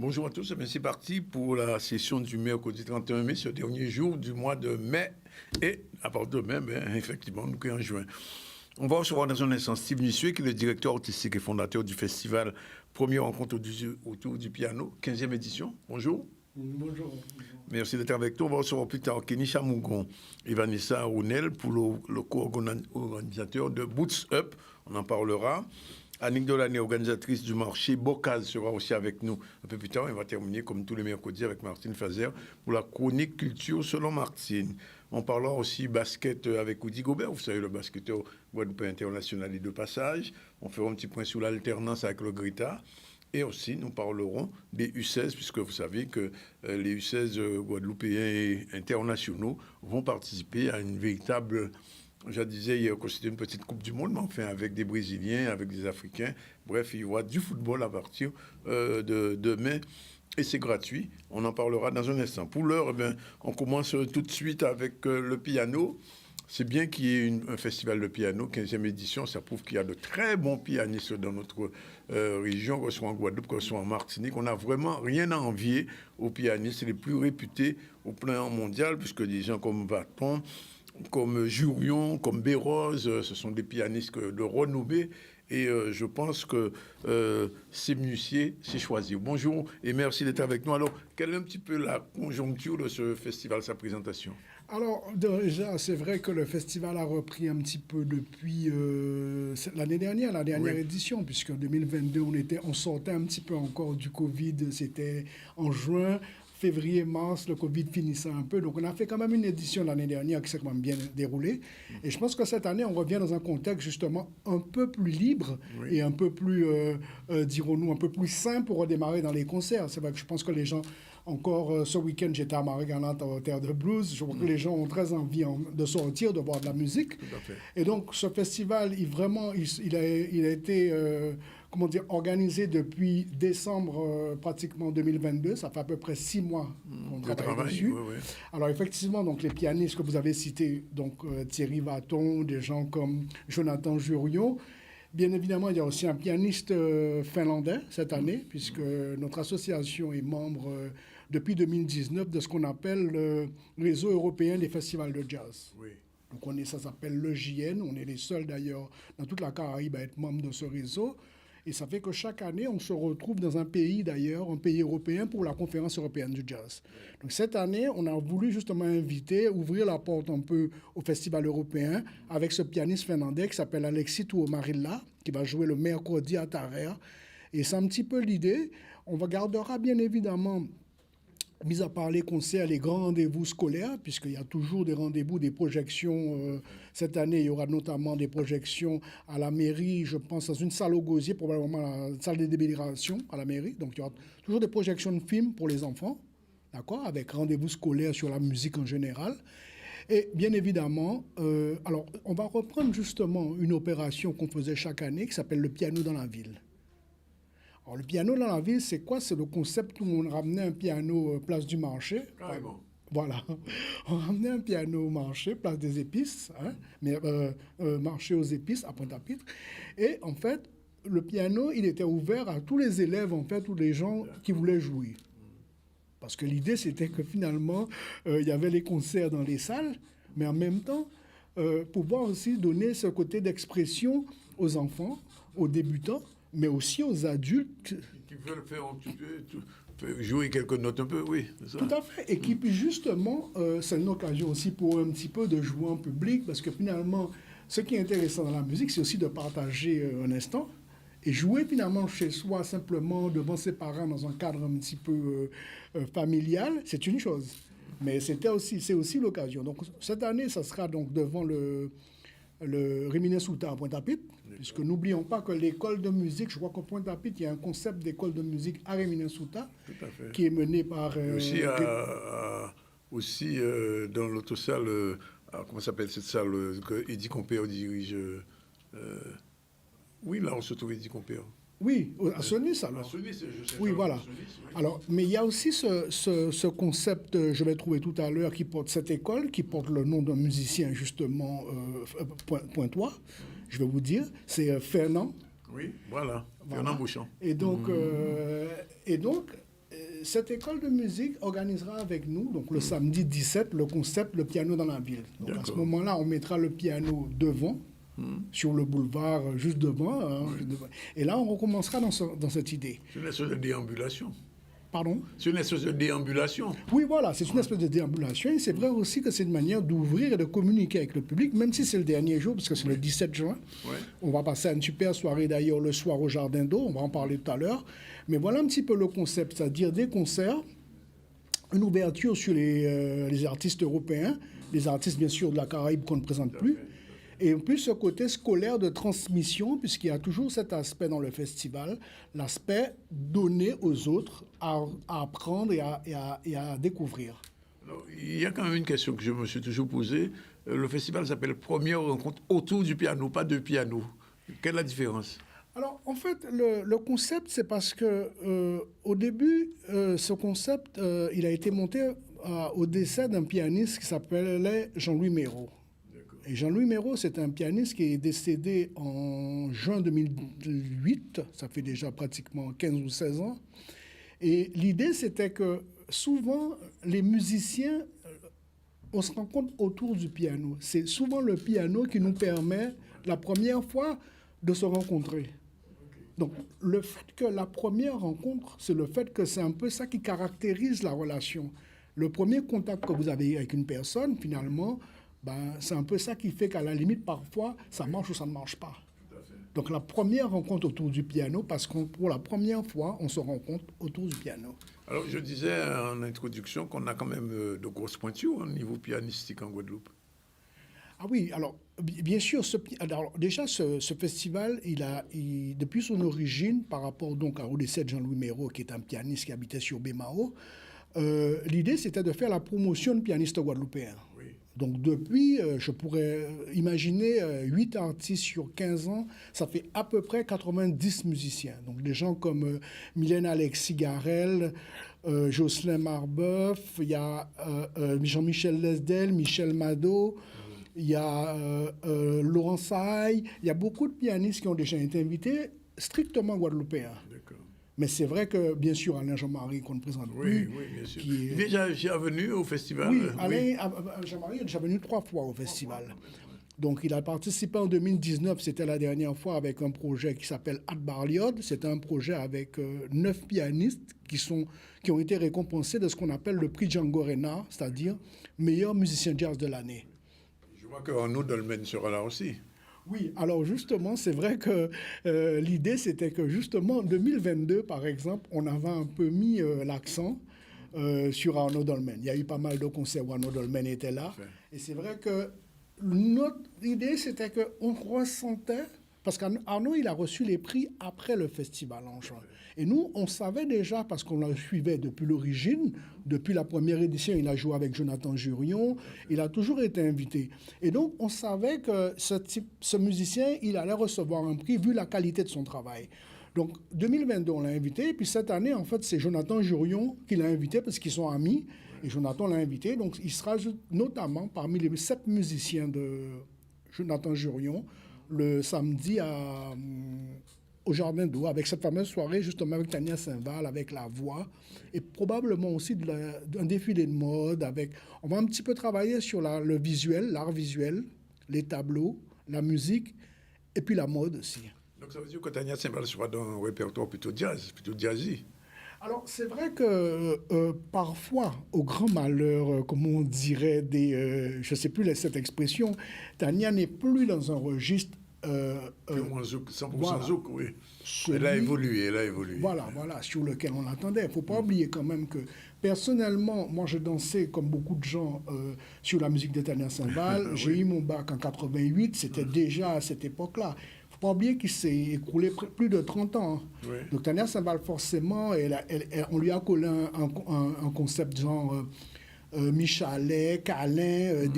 Bonjour à tous, c'est parti pour la session du mercredi 31 mai, ce dernier jour du mois de mai. Et à partir de mai, effectivement, nous sommes en juin. On va recevoir dans un instant Steve Nissué, qui est le directeur artistique et fondateur du festival Première rencontre autour du piano, 15e édition. Bonjour. Bonjour. Merci d'être avec nous. On va recevoir plus tard Kenny Chamougon et Vanessa Rounel pour le co-organisateur de Boots Up. On en parlera. Annick Delaney, organisatrice du marché Bocaz, sera aussi avec nous un peu plus tard. On va terminer, comme tous les mercredis, avec Martine Fazer pour la chronique culture selon Martine. On parlera aussi basket avec Woody Gobert, vous savez, le basketteur guadeloupéen international et de passage. On fera un petit point sur l'alternance avec le Grita. Et aussi, nous parlerons des U16, puisque vous savez que les U16 guadeloupéens et internationaux vont participer à une véritable... Je disais hier que c'était une petite Coupe du Monde, mais enfin avec des Brésiliens, avec des Africains. Bref, il y aura du football à partir de demain et c'est gratuit. On en parlera dans un instant. Pour l'heure, on commence tout de suite avec le piano. C'est bien qu'il y ait un festival de piano, 15e édition. Ça prouve qu'il y a de très bons pianistes dans notre région, que ce soit en Guadeloupe, que ce soit en Martinique. On n'a vraiment rien à envier aux pianistes les plus réputés au plan mondial, puisque des gens comme Vaton, comme Jurion, comme Bérose, ce sont des pianistes de renommée et je pense que c'est Musier, c'est choisi. Bonjour et merci d'être avec nous. Alors, quelle est un petit peu la conjoncture de ce festival, sa présentation? Alors, déjà, c'est vrai que le festival a repris un petit peu depuis l'année dernière, la dernière édition, puisqu'en 2022, on sortait un petit peu encore du Covid, c'était en juin. Février, mars, le Covid finissait un peu. Donc, on a fait quand même une édition l'année dernière qui s'est quand même bien déroulée. Et je pense que cette année, on revient dans un contexte justement un peu plus libre et un peu plus, dirons-nous, un peu plus sain pour redémarrer dans les concerts. C'est vrai que je pense que les gens, encore ce week-end, j'étais à Marie-Galante au Théâtre de Blues. Je vois que les gens ont très envie de sortir, de voir de la musique. Tout à fait. Et donc, ce festival, il a été... comment dire, organisé depuis décembre pratiquement 2022. Ça fait à peu près 6 mois qu'on travaille dessus. Oui. Alors effectivement, donc, les pianistes que vous avez cités, donc Thierry Vaton, des gens comme Jonathan Jurion. Bien évidemment, il y a aussi un pianiste finlandais cette année, puisque notre association est membre depuis 2019 de ce qu'on appelle le réseau européen des festivals de jazz. Oui. Donc ça s'appelle le JN. On est les seuls d'ailleurs dans toute la Caraïbe à être membre de ce réseau. Et ça fait que chaque année, on se retrouve dans un pays d'ailleurs, un pays européen pour la conférence européenne du jazz. Donc cette année, on a voulu justement ouvrir la porte un peu au festival européen avec ce pianiste finlandais qui s'appelle Alexis Tuomarila, qui va jouer le mercredi à Tarea. Et c'est un petit peu l'idée. On gardera bien évidemment, mis à part les concerts, les grands rendez-vous scolaires, puisqu'il y a toujours des rendez-vous, des projections. Cette année, il y aura notamment des projections à la mairie, je pense, dans une salle au gosier, probablement la salle de délibération à la mairie. Donc, il y aura toujours des projections de films pour les enfants, d'accord, avec rendez-vous scolaires sur la musique en général. Et bien évidemment, alors, on va reprendre justement une opération qu'on faisait chaque année qui s'appelle le piano dans la ville. Alors, le piano dans la ville, c'est quoi? C'est le concept où on ramenait un piano place du marché. Carrément. Voilà. On ramenait un piano au marché, place des épices, marché aux épices, à Pointe-à-Pitre. Et en fait, le piano, il était ouvert à tous les élèves, en fait, tous les gens qui voulaient jouer. Parce que l'idée, c'était que finalement, il y avait les concerts dans les salles, mais en même temps, pouvoir aussi donner ce côté d'expression aux enfants, aux débutants, mais aussi aux adultes. Qui veulent faire un petit peu, jouer quelques notes un peu, oui. C'est ça. Tout à fait. Et qui, justement, c'est une occasion aussi pour un petit peu de jouer en public, parce que finalement, ce qui est intéressant dans la musique, c'est aussi de partager un instant et jouer finalement chez soi, simplement devant ses parents, dans un cadre un petit peu familial, c'est une chose. Mais c'est aussi l'occasion. Donc, cette année, ça sera donc devant le Rimines Souta à Pointe-à-Pitre, puisque n'oublions pas que l'école de musique, je crois qu'au Pointe-à-Pitre, il y a un concept d'école de musique à Rimines Souta, qui est mené par... aussi dans l'autre salle, comment s'appelle cette salle que Eddie Compère dirige oui, là on se trouve Eddie Compère. Oui, à Sonis alors. À Sonis, je sais. Oui, voilà. Sonis, oui. Alors, mais il y a aussi ce concept, je vais trouver tout à l'heure, qui porte cette école, qui porte le nom d'un musicien justement pointois, je vais vous dire, c'est Fernand. Oui, voilà. Fernand Bouchon. Et donc, cette école de musique organisera avec nous, donc le samedi 17, le concept Le piano dans la ville. Donc à ce moment-là, on mettra le piano devant, sur le boulevard, juste devant. Et là, on recommencera dans cette idée. C'est une espèce de déambulation. Pardon? C'est une espèce de déambulation. Oui, voilà, c'est une espèce de déambulation. Et c'est vrai aussi que c'est une manière d'ouvrir et de communiquer avec le public, même si c'est le dernier jour, parce que c'est le 17 juin. Ouais. On va passer à une super soirée d'ailleurs le soir au Jardin d'Eau, on va en parler tout à l'heure. Mais voilà un petit peu le concept, c'est-à-dire des concerts, une ouverture sur les artistes européens, les artistes bien sûr de la Caraïbe qu'on ne présente plus. Et en plus, ce côté scolaire de transmission, puisqu'il y a toujours cet aspect dans le festival, l'aspect donner aux autres à apprendre et à découvrir. Alors, il y a quand même une question que je me suis toujours posée. Le festival s'appelle Première rencontre autour du piano, pas de piano. Quelle est la différence? Alors, en fait, le concept, c'est parce que au début, ce concept, il a été monté au décès d'un pianiste qui s'appelait Jean-Louis Méraud. Et Jean-Louis Méraud, c'est un pianiste qui est décédé en juin 2008, ça fait déjà pratiquement 15 ou 16 ans. Et l'idée, c'était que souvent, les musiciens, on se rencontre autour du piano. C'est souvent le piano qui nous permet, la première fois, de se rencontrer. Donc, le fait que la première rencontre, c'est le fait que c'est un peu ça qui caractérise la relation. Le premier contact que vous avez avec une personne, finalement, c'est un peu ça qui fait qu'à la limite, parfois, ça marche ou ça ne marche pas. Donc, la première rencontre autour du piano, parce que pour la première fois, on se rencontre autour du piano. Alors, je disais en introduction qu'on a quand même de grosses pointures au niveau pianistique en Guadeloupe. Ah oui, alors, bien sûr, déjà, ce festival, depuis son origine, par rapport donc au décès de Jean-Louis Méraud, qui est un pianiste qui habitait sur Bémao, l'idée, c'était de faire la promotion de pianistes guadeloupéens. Oui. Donc, depuis, je pourrais imaginer 8 artistes sur 15 ans, ça fait à peu près 90 musiciens. Donc, des gens comme Mylène Alexis Garel, Jocelyn Marbeuf, il y a Jean-Michel Lesdel, Michel Mado, il y a Laurent Saï, il y a beaucoup de pianistes qui ont déjà été invités, strictement guadeloupéens. D'accord. Mais c'est vrai que, bien sûr, Alain Jean-Marie, qu'on ne présente plus. Oui, bien sûr. Qui est déjà venu au festival. Oui, Alain Jean-Marie est déjà venu 3 fois au festival. Donc, il a participé en 2019, c'était la dernière fois, avec un projet qui s'appelle Ad Barliod. C'est un projet avec 9 pianistes qui ont été récompensés de ce qu'on appelle le prix Django Reinhardt, c'est-à-dire meilleur musicien jazz de l'année. Je vois qu'Arnaud Dolmen sera là aussi. Oui, alors justement, c'est vrai que l'idée, c'était que justement, en 2022, par exemple, on avait un peu mis l'accent sur Arnaud Dolmen. Il y a eu pas mal de concerts où Arnaud Dolmen était là. Et c'est vrai que notre idée, c'était qu'on ressentait, parce qu'Arnaud, il a reçu les prix après le festival en juin. Et nous, on savait déjà, parce qu'on le suivait depuis l'origine, depuis la première édition, il a joué avec Jonathan Jurion, il a toujours été invité. Et donc, on savait que ce musicien, il allait recevoir un prix vu la qualité de son travail. Donc, 2022, on l'a invité, et puis cette année, en fait, c'est Jonathan Jurion qui l'a invité, parce qu'ils sont amis, et Jonathan l'a invité. Donc, il sera notamment parmi les 7 musiciens de Jonathan Jurion, le samedi au Jardin d'Eau, avec cette fameuse soirée, justement, avec Tania Saint-Val, avec la voix, et probablement aussi un défilé de mode. On va un petit peu travailler sur le visuel, l'art visuel, les tableaux, la musique, et puis la mode aussi. Donc ça veut dire que Tania Saint-Val sera dans un répertoire plutôt jazzy. Alors, c'est vrai que parfois, au grand malheur, comme on dirait, je ne sais plus cette expression, Tania n'est plus dans un registre... 100% voilà. zouk, oui. Elle a évolué. Voilà, sur lequel on l'attendait. Il ne faut pas oublier quand même que, personnellement, moi, je dansais, comme beaucoup de gens, sur la musique de Tania Saint-Val. J'ai eu mon bac en 88, c'était déjà à cette époque-là. Il ne faut pas oublier qu'il s'est écoulé plus de 30 ans. Oui. Donc, Tania Saint-Val, forcément, on lui a collé un concept genre... Michalet, Calin,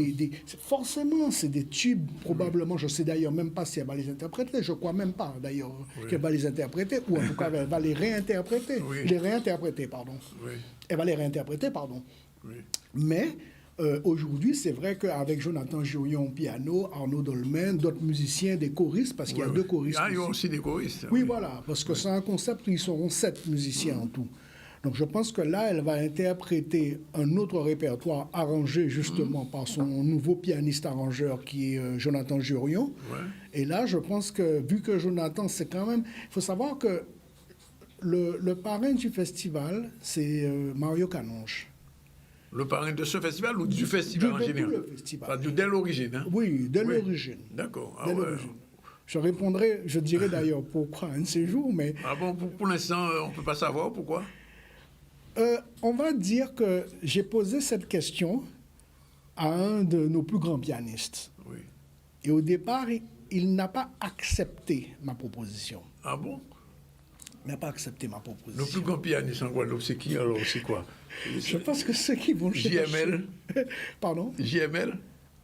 forcément, c'est des tubes, probablement. Je ne sais d'ailleurs même pas si elle va les interpréter. Je ne crois même pas, d'ailleurs, qu'elle va les interpréter, ou en tout cas, elle va les réinterpréter. Elle va les réinterpréter, pardon. Oui. Mais aujourd'hui, c'est vrai qu'avec Jonathan Jurion au piano, Arnaud Dolmen, d'autres musiciens, des choristes, parce qu'il y a 2 choristes. Ah, il y a aussi des choristes. Oui, voilà, parce que c'est un concept où ils seront 7 musiciens en tout. Donc je pense que là, elle va interpréter un autre répertoire arrangé justement par son nouveau pianiste-arrangeur qui est Jonathan Jurion. Ouais. Et là, je pense que vu que Jonathan, c'est quand même... Il faut savoir que le parrain du festival, c'est Mario Canonge. Le parrain de ce festival ou du festival en De général? tout le festival. Enfin, dès l'origine, hein? Oui, dès Oui. l'origine. D'accord. Ah Dès ouais. l'origine. Je répondrai, je dirai d'ailleurs pourquoi un de ces jours, mais Ah bon, pour l'instant, on ne peut pas savoir pourquoi? on va dire que j'ai posé cette question à un de nos plus grands pianistes. Oui. Et au départ, il n'a pas accepté ma proposition. Ah bon? Il n'a pas accepté ma Le proposition. plus grand pianiste en Guadeloupe, c'est qui alors? C'est quoi? Je pense que ceux qui vont chercher... JML? Pardon? JML?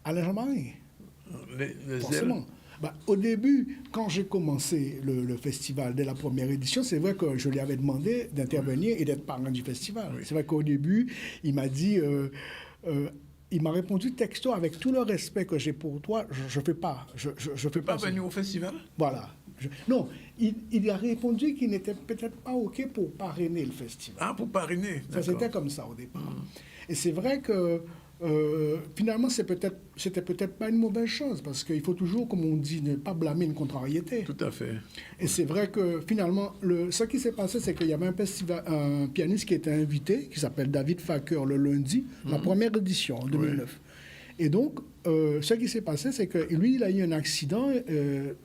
Alain Jean-Marie. Les Forcément. Bah, au début, quand j'ai commencé le festival, dès la première édition, c'est vrai que je lui avais demandé d'intervenir et d'être parrain du festival. Oui. C'est vrai qu'au début, il m'a dit, il m'a répondu texto avec tout le respect que j'ai pour toi, je fais pas, je fais Pas pas. venu au festival? Voilà. Non, il a répondu qu'il n'était peut-être pas OK pour parrainer le festival. Ah, pour parrainer. Ça, D'accord. c'était comme ça au départ. Et c'est vrai que finalement, c'était peut-être pas une mauvaise chose, parce qu'il faut toujours, comme on dit, ne pas blâmer une contrariété. Tout à fait. Et c'est vrai que finalement, ce qui s'est passé, c'est qu'il y avait un pianiste qui était invité, qui s'appelle David Faker, le lundi, la première édition, en 2009. Et donc, ce qui s'est passé, c'est que lui, il a eu un accident.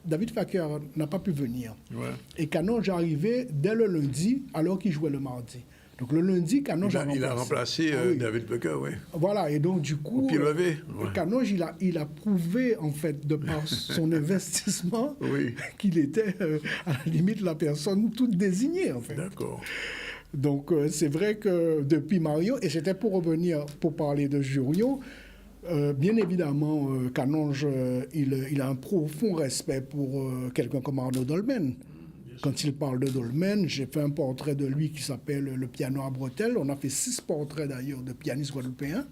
David Faker n'a pas pu venir. Ouais. Et Canonge est arrivé dès le lundi, alors qu'il jouait le mardi. Donc le lundi, Canonge Il a remplacé Ah oui. David Becker, oui. Voilà, et donc du coup, Au pied levé. Ouais. Canonge, il a prouvé, en fait, de par son investissement, Oui. qu'il était à la limite la personne toute désignée, en fait. D'accord. Donc c'est vrai que depuis Mario, et c'était pour revenir, pour parler de Jurion, bien évidemment, Canonge, il a un profond respect pour quelqu'un comme Arnaud Dolmen. Quand il parle de Dolmen, j'ai fait un portrait de lui qui s'appelle Le piano à bretelles. On a fait 6 portraits d'ailleurs de pianistes guadeloupéens.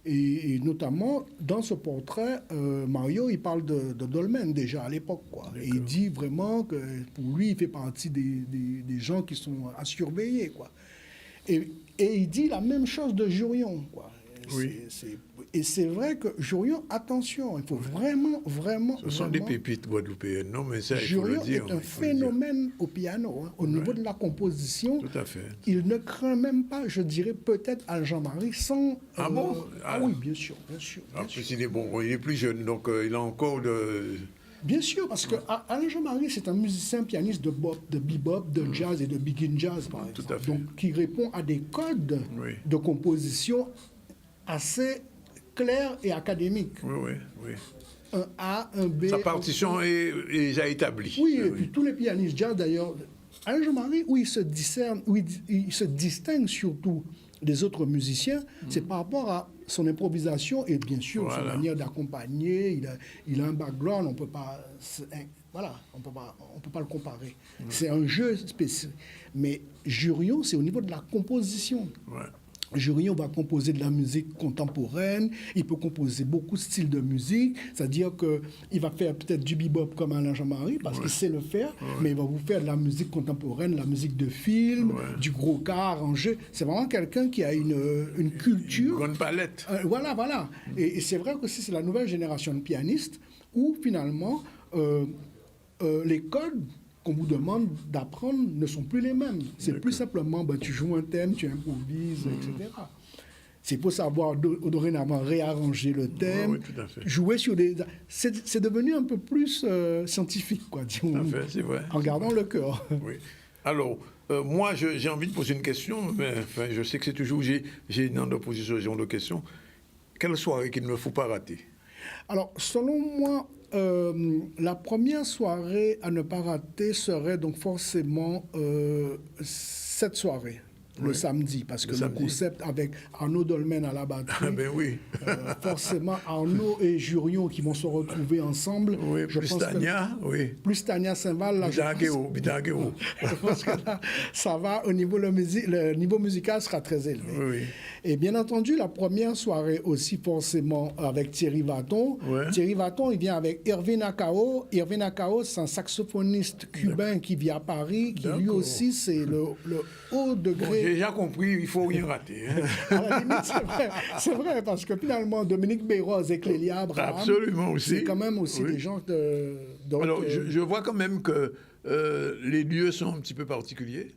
Et notamment, dans ce portrait, Mario, il parle de Dolmen déjà à l'époque, quoi. Et il dit vraiment que pour lui, il fait partie des gens qui sont à surveiller, quoi. Et il dit la même chose de Jurion, quoi. Oui. Et c'est vrai que Jurion, attention, il faut vraiment, vraiment... Ce sont des pépites guadeloupéennes, non? Mais ça, il faut le Jurion dire. est un phénomène au piano, hein, au niveau de la composition. Tout à fait. Il ne craint même pas, je dirais peut-être à Jean-Marie sans... Ah bon? Ah oui, bien sûr, bien sûr. En Bien sûr. plus, il est bon, il est plus jeune, donc il a encore de... Bien sûr, parce que Alain Jean-Marie, c'est un musicien pianiste de bebop, de jazz et de begin jazz, par exemple. Tout à fait. Donc, qui répond à des codes Oui. de composition assez clairs et académiques. Oui, oui, oui. Un A, un B... Sa partition est déjà établie. Oui, et puis tous les pianistes jazz, d'ailleurs, Alain Jean-Marie, où il se discerne, où il se distingue surtout des autres musiciens, c'est par rapport à son improvisation et bien sûr Voilà. sa manière d'accompagner. Il a un background, on peut pas, voilà, on peut pas le comparer. C'est un jeu spécial. Mais Jurion, c'est au niveau de la composition. Ouais. Jurion va composer de la musique contemporaine, il peut composer beaucoup de styles de musique, c'est-à-dire qu'il va faire peut-être du bebop comme Alain Jean-Marie, parce qu'il sait le faire, mais il va vous faire de la musique contemporaine, de la musique de film, du gros cas arrangé. C'est vraiment quelqu'un qui a une culture. Grande palette. Voilà, voilà. Et c'est vrai que c'est la nouvelle génération de pianistes où finalement les codes qu'on vous demande d'apprendre ne sont plus les mêmes. C'est plus simplement, tu joues un thème, tu improvises, etc. C'est pour savoir dorénavant réarranger le thème, Oui, tout à fait. jouer sur des... C'est devenu un peu plus scientifique, quoi, Tout à disons, fait, c'est vrai. en gardant le cœur. Oui. Alors, moi, j'ai envie de poser une question, mais enfin, je sais que c'est toujours, j'ai dans d'opposition, ce genre de questions. Quelle soirée qu'il ne faut pas rater? Alors, selon moi, la première soirée à ne pas rater serait donc forcément cette soirée. le samedi, parce que le concept avec Arnaud Dolmen à la batterie, ben oui. Forcément Arnaud et Jurion qui vont se retrouver ensemble. Oui, je plus pense Tania, oui. Plus Tania Saint-Val, là, je pense que là, ça va au niveau, le niveau musical sera très élevé. Oui. Et bien entendu, la première soirée aussi forcément avec Thierry Vaton. Ouais. Thierry Vaton, il vient avec Hervé Nakao. Hervé Nakao, c'est un saxophoniste cubain qui vit à Paris, qui lui aussi, c'est le haut degré. Bon, j'ai déjà compris, il faut rien rater. Hein. À la limite, c'est vrai, parce que finalement, Dominique Béroz et Clélia Abraham, absolument aussi. C'est quand même aussi des gens de... Donc, alors, je vois quand même que les lieux sont un petit peu particuliers.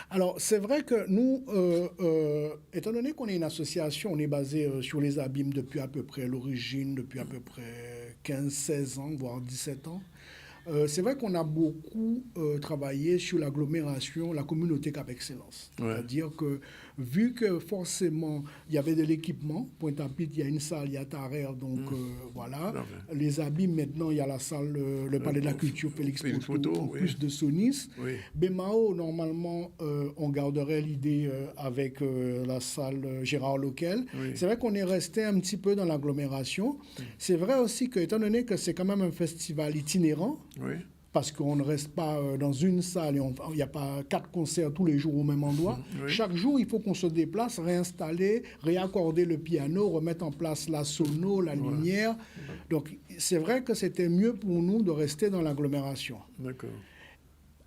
Alors, c'est vrai que nous, étant donné qu'on est une association, on est basé sur les abîmes depuis à peu près l'origine, depuis à peu près 15-16 ans, voire 17 ans. C'est vrai qu'on a beaucoup travaillé sur l'agglomération, la communauté Cap Excellence. Ouais. C'est-à-dire que, vu que forcément, il y avait de l'équipement, Pointe-à-Pitre, il y a une salle, il y a Tarère, donc voilà. Okay. Les abîmes, maintenant, il y a la salle, le Palais de la Culture Félix Poto, en plus de Sonis. Oui. Bémao, normalement, on garderait l'idée avec la salle Gérard Loquel. Oui. C'est vrai qu'on est resté un petit peu dans l'agglomération. C'est vrai aussi que, étant donné que c'est quand même un festival itinérant, oui. Parce qu'on ne reste pas dans une salle, il n'y a pas 4 concerts tous les jours au même endroit. Oui. Chaque jour, il faut qu'on se déplace, réinstaller, réaccorder le piano, remettre en place la sono, la lumière. Donc, c'est vrai que c'était mieux pour nous de rester dans l'agglomération. D'accord.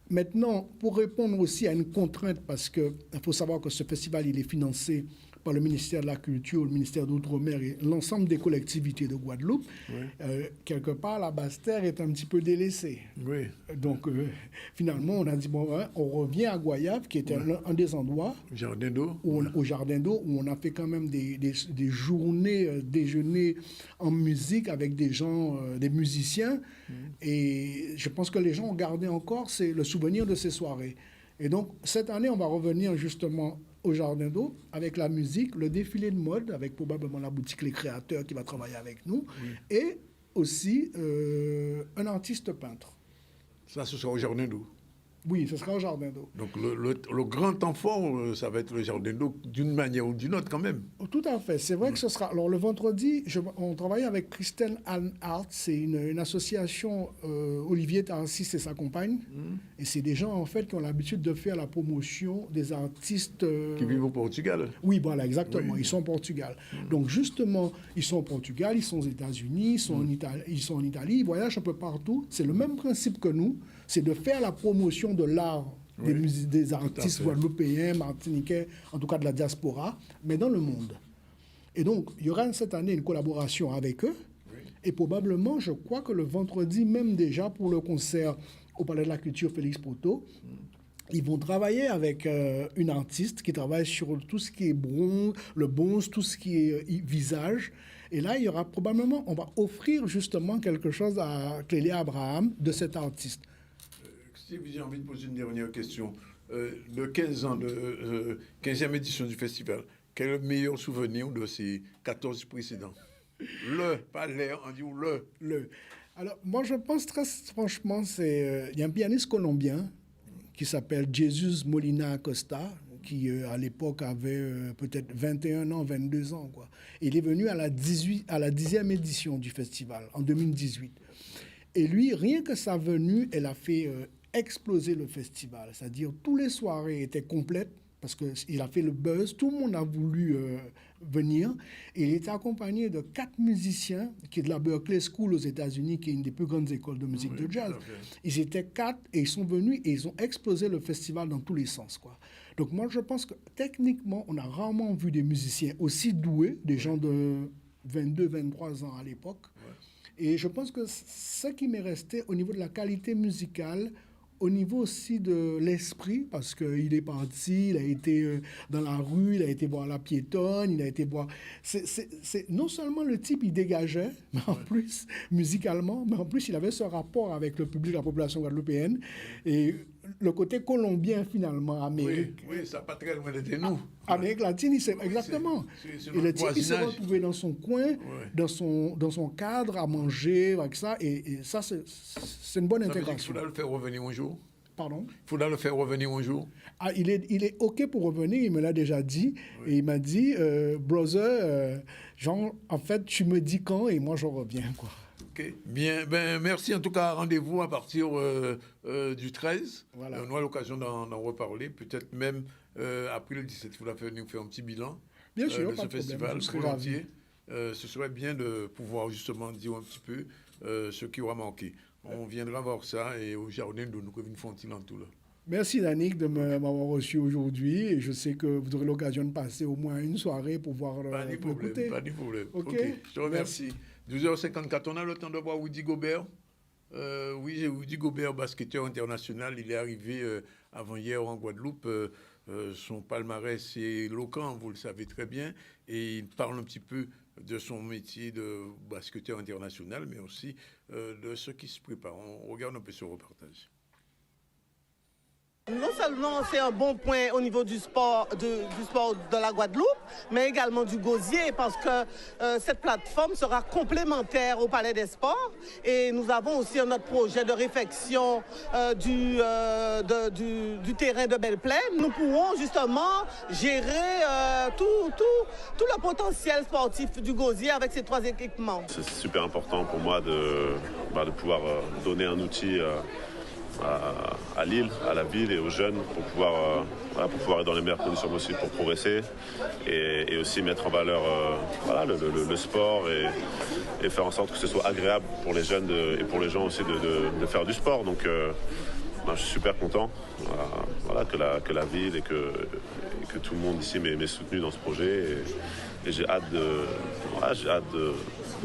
Maintenant, pour répondre aussi à une contrainte, parce qu'il faut savoir que ce festival, il est financé par le ministère de la Culture, le ministère d'Outre-mer et l'ensemble des collectivités de Guadeloupe. Oui. Quelque part, la Basse-Terre est un petit peu délaissée. Oui. Donc, finalement, on a dit, bon, on revient à Goyave, qui était un des endroits... Jardin d'eau. Au Jardin d'eau, où on a fait quand même des journées, déjeuners en musique avec des gens, des musiciens. Et je pense que les gens ont gardé encore le souvenir de ces soirées. Et donc, cette année, on va revenir justement au Jardin d'eau avec la musique, le défilé de mode avec probablement la boutique Les Créateurs qui va travailler avec nous et aussi un artiste peintre. Ça, ce sera au Jardin d'eau. Oui, ce sera au Jardin d'eau. Donc le grand temps fort, ça va être le Jardin d'eau d'une manière ou d'une autre quand même. Tout à fait. C'est vrai que ce sera... Alors le vendredi, on travaille avec Christelle Anne Hart. C'est une association, Olivier Tarsis et sa compagne. Et c'est des gens en fait qui ont l'habitude de faire la promotion des artistes... Qui vivent au Portugal. Oui, voilà, exactement. Oui. Ils sont au Portugal. Donc justement, ils sont au Portugal, ils sont aux États-Unis, ils sont en Italie, ils voyagent un peu partout. C'est le même principe que nous. C'est de faire la promotion de l'art des artistes guadeloupéens, martiniquais, en tout cas de la diaspora, mais dans le monde. Et donc, il y aura cette année une collaboration avec eux. Oui. Et probablement, je crois que le vendredi même déjà, pour le concert au Palais de la Culture Félix Poto, ils vont travailler avec une artiste qui travaille sur tout ce qui est le bronze, tout ce qui est visage. Et là, il y aura probablement, on va offrir justement quelque chose à Clélia Abraham de cet artiste. Steve, j'ai envie de poser une dernière question. De 15 ans, de 15e édition du festival, quel est le meilleur souvenir de ces 14 précédents? Pas l'air, on dit le. Alors, moi, je pense très franchement, il y a un pianiste colombien qui s'appelle Jesus Molina Acosta, qui à l'époque avait peut-être 21 ans, 22 ans, quoi. Il est venu à la 10e édition du festival, en 2018. Et lui, rien que sa venue, elle a fait exploser le festival. C'est-à-dire, toutes les soirées étaient complètes, parce qu'il a fait le buzz, tout le monde a voulu venir. Et il était accompagné de 4 musiciens, qui est de la Berklee School aux États-Unis, qui est une des plus grandes écoles de musique de jazz. Ils étaient 4 et ils sont venus et ils ont explosé le festival dans tous les sens, quoi. Donc moi, je pense que techniquement, on a rarement vu des musiciens aussi doués, des gens de 22, 23 ans à l'époque. Et je pense que ce qui m'est resté au niveau de la qualité musicale, au niveau aussi de l'esprit, parce qu'il est parti, il a été dans la rue, il a été voir la piétonne, il a été voir... non seulement le type, il dégageait, mais en plus, musicalement, mais en plus, il avait ce rapport avec le public, la population guadeloupéenne, et le côté colombien, finalement, Amérique. Oui, ça n'a pas très loin d'être nous. Amérique latine, exactement. Et le type, il s'est retrouvé dans son coin, dans son cadre, à manger, avec ça, et ça, c'est une bonne intégration. Il faudra le faire revenir un jour. Pardon? Il faudra le faire revenir un jour. Ah, il est OK pour revenir, il me l'a déjà dit. Oui. Et il m'a dit, brother, Jean, en fait, tu me dis quand et moi je reviens, quoi. OK. Bien, ben, merci. En tout cas, rendez-vous à partir du 13. Voilà. On aura l'occasion d'en reparler, peut-être même après le 17. Il faudra nous faire un petit bilan bien sûr, de ce festival volontiers. Ce serait bien de pouvoir justement dire un petit peu ce qui aura manqué. On viendra voir ça et au jardin de nous, une fontaine en tout là. Merci Danick de m'avoir reçu aujourd'hui et je sais que vous aurez l'occasion de passer au moins une soirée pour voir l'écouter. Pas de problème. Okay. Je te remercie. 12h54, on a le temps de voir Woody Gobert. Oui, Woody Gobert, basketteur international, il est arrivé avant-hier en Guadeloupe. Son palmarès est éloquent, vous le savez très bien, et il parle un petit peu de son métier de basketteur international, mais aussi de ce qui se prépare. On regarde un peu ce reportage. Non seulement c'est un bon point au niveau du sport de la Guadeloupe, mais également du gosier, parce que cette plateforme sera complémentaire au Palais des Sports. Et nous avons aussi un autre projet de réfection du terrain de Belle-Plaine. Nous pourrons justement gérer tout le potentiel sportif du gosier avec ces 3 équipements. C'est super important pour moi de pouvoir donner un outil à l'île, à la ville et aux jeunes pour pouvoir être dans les meilleures conditions possibles pour progresser et aussi mettre en valeur le sport et faire en sorte que ce soit agréable pour les jeunes et pour les gens aussi de faire du sport. Donc je suis super content que la ville et que tout le monde ici m'ait soutenu dans ce projet et j'ai hâte de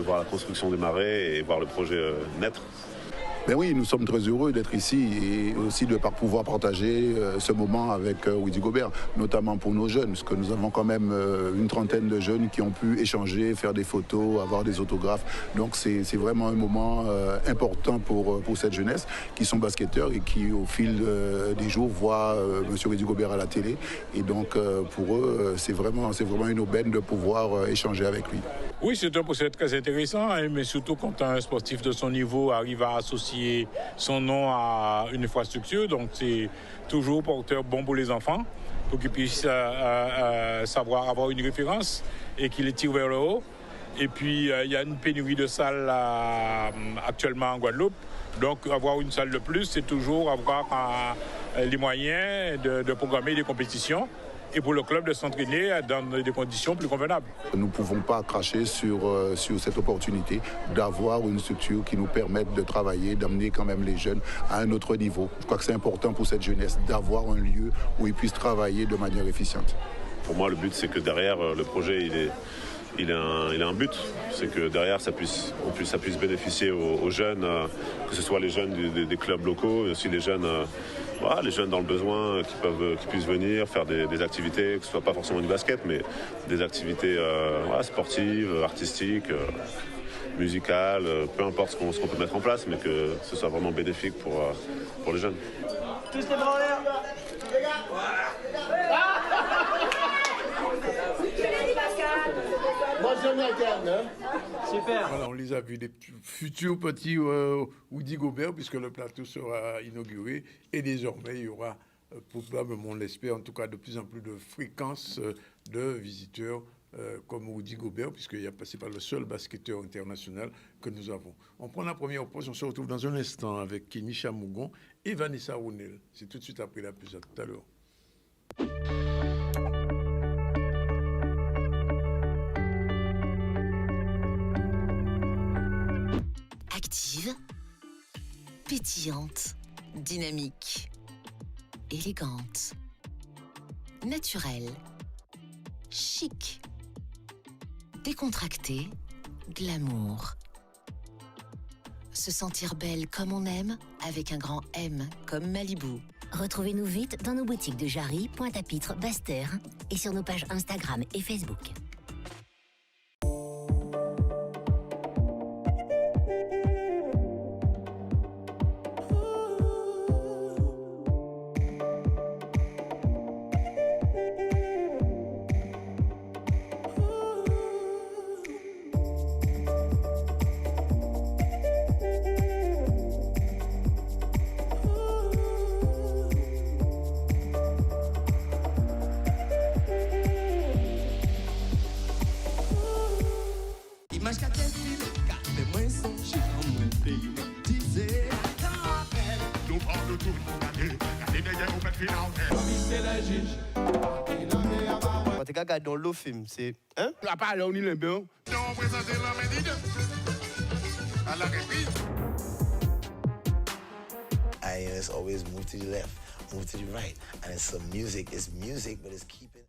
voir la construction démarrer et voir le projet naître. Ben oui, nous sommes très heureux d'être ici et aussi de pouvoir partager ce moment avec Woody Gobert, notamment pour nos jeunes, parce que nous avons quand même une trentaine de jeunes qui ont pu échanger, faire des photos, avoir des autographes. Donc c'est vraiment un moment important pour cette jeunesse qui sont basketteurs et qui au fil des jours voient M. Woody Gobert à la télé. Et donc pour eux, c'est vraiment une aubaine de pouvoir échanger avec lui. Oui, c'est un procès très intéressant, mais surtout quand un sportif de son niveau arrive à associer son nom à une infrastructure, donc c'est toujours porteur bon pour les enfants, pour qu'ils puissent savoir avoir une référence et qu'ils les tirent vers le haut. Et puis, il y a une pénurie de salles actuellement en Guadeloupe, donc avoir une salle de plus, c'est toujours avoir les moyens de programmer des compétitions. Et pour le club de s'entraîner dans des conditions plus convenables. Nous ne pouvons pas cracher sur cette opportunité d'avoir une structure qui nous permette de travailler, d'amener quand même les jeunes à un autre niveau. Je crois que c'est important pour cette jeunesse d'avoir un lieu où ils puissent travailler de manière efficiente. Pour moi, le but, c'est que derrière le projet, il a un but, c'est que derrière ça puisse bénéficier aux jeunes, que ce soit les jeunes des clubs locaux, mais aussi les jeunes dans le besoin qui puissent venir faire des activités, que ce soit pas forcément du basket, mais des activités sportives, artistiques, musicales, peu importe ce qu'on peut mettre en place, mais que ce soit vraiment bénéfique pour les jeunes. Tous les bras en l'air. Moi, je m'incarne. Super. Voilà, on les a vus, des futurs petits Woody Gobert, puisque le plateau sera inauguré. Et désormais, il y aura probablement, on l'espère, en tout cas, de plus en plus de fréquence de visiteurs comme Woody Gobert, puisqu'il c'est pas le seul basketteur international que nous avons. On prend la première pause, on se retrouve dans un instant avec Kenisha Mougon et Vanessa Rounel. C'est tout de suite après la pause. À tout à l'heure. Active, pétillante, dynamique, élégante, naturelle, chic, décontractée, glamour. Se sentir belle comme on aime, avec un grand M comme Malibu. Retrouvez-nous vite dans nos boutiques de Jarry, Pointe-à-Pitre, Basse-Terre et sur nos pages Instagram et Facebook. Quand tu regardes dans le film, c'est... Hein? La parole, on y est bien. It's always move to the left, move to the right. And it's some music, it's music, but it's keeping...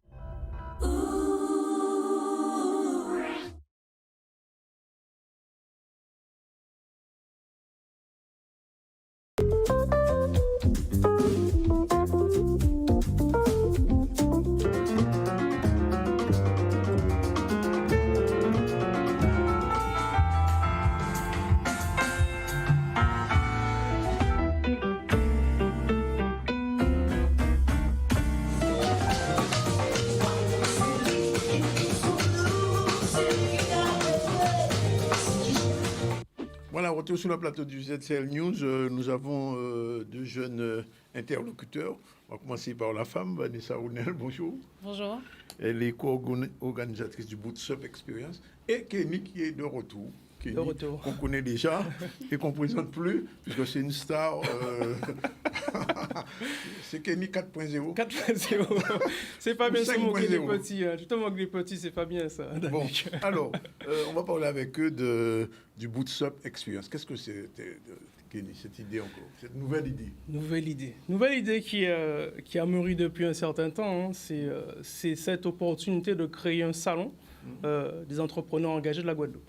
Voilà, retour sur le plateau du ZCL News. Nous avons deux jeunes interlocuteurs. On va commencer par la femme, Vanessa Rounel. Bonjour. Bonjour. Elle est co-organisatrice du Bootstrap Experience. Et Kenny qui est de retour. Kenny, qu'on connaît déjà et qu'on ne présente plus, puisque c'est une star. C'est Kenny 4.0. 4.0. C'est pas bien se moquer des petits. Tu te moques des petits, c'est pas bien ça. Bon, alors, on va parler avec eux du Bootstrap Experience. Qu'est-ce que c'est, Kenny, cette idée encore, cette nouvelle idée? Nouvelle idée qui a mûri depuis un certain temps. Hein. C'est cette opportunité de créer un salon des entrepreneurs engagés de la Guadeloupe.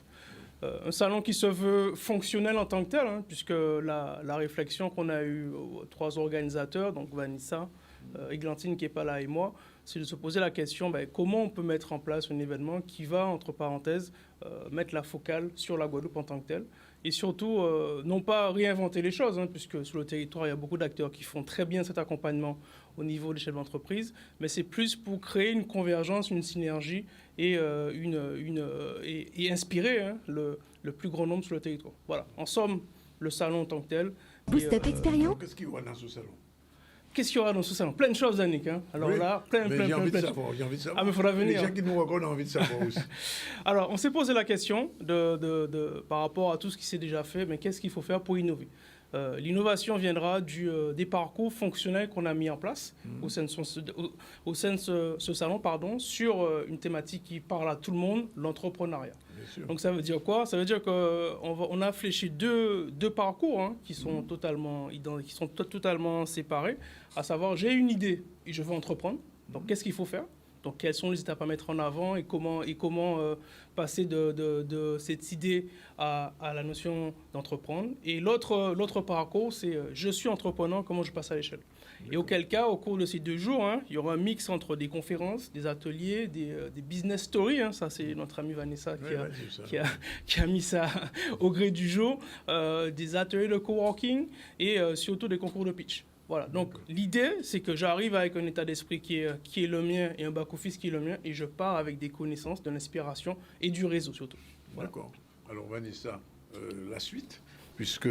Un salon qui se veut fonctionnel en tant que tel, hein, puisque la réflexion qu'on a eue aux trois organisateurs, donc Vanessa, Églantine qui n'est pas là et moi, c'est de se poser la question, comment on peut mettre en place un événement qui va, entre parenthèses, mettre la focale sur la Guadeloupe en tant que telle. Et surtout, non pas réinventer les choses, hein, puisque sur le territoire, il y a beaucoup d'acteurs qui font très bien cet accompagnement au niveau des chefs d'entreprise, mais c'est plus pour créer une convergence, une synergie et inspirer le plus grand nombre sur le territoire. Voilà, en somme, le salon en tant que tel. Bootstrap Experience. Qu'est-ce qu'il y aura dans ce salon? Qu'est-ce qu'il y aura dans ce salon? Plein de choses, Annick. Hein. Alors oui, là, plein de choses. J'ai envie de savoir. Ah, mais il faudra venir. Les gens qui nous regardent ont envie de savoir aussi. Alors, on s'est posé la question par rapport à tout ce qui s'est déjà fait, mais qu'est-ce qu'il faut faire pour innover? L'innovation viendra des parcours fonctionnels qu'on a mis en place au sein de ce salon, sur une thématique qui parle à tout le monde, l'entrepreneuriat. Donc ça veut dire quoi? Ça veut dire qu'on a fléché deux parcours qui sont totalement séparés, à savoir j'ai une idée et je veux entreprendre. Donc qu'est-ce qu'il faut faire? Donc, quelles sont les étapes à mettre en avant et comment passer de cette idée à la notion d'entreprendre. Et l'autre parcours, c'est je suis entrepreneur, comment je passe à l'échelle. Et auquel cas, au cours de ces 2 jours, il y aura un mix entre des conférences, des ateliers, des business stories. Ça, c'est notre amie Vanessa qui a mis ça au gré du jour. Des ateliers de coworking et surtout des concours de pitch. Voilà, donc l'idée, c'est que j'arrive avec un état d'esprit qui est le mien et un back-office qui est le mien et je pars avec des connaissances, de l'inspiration et du réseau surtout. Voilà. D'accord. Alors Vanessa, la suite, puisque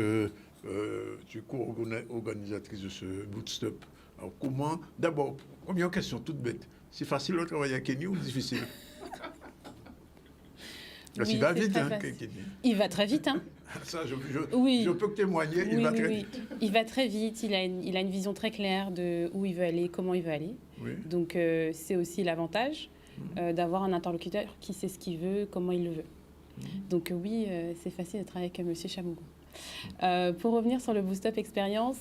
tu es co-organisatrice de ce Bootstrap. Alors d'abord, première question toute bête, c'est facile de travailler à Kenny ou difficile? Oui, il va vite, Kenny. Il va très vite, hein. Ça, je peux que témoigner, il va très vite. Il va très vite, il a une vision très claire de où il veut aller, comment il veut aller. Oui. Donc, c'est aussi l'avantage d'avoir un interlocuteur qui sait ce qu'il veut, comment il le veut. Donc, oui, c'est facile de travailler avec M. Chamougon. Pour revenir sur le Bootstrap Experience,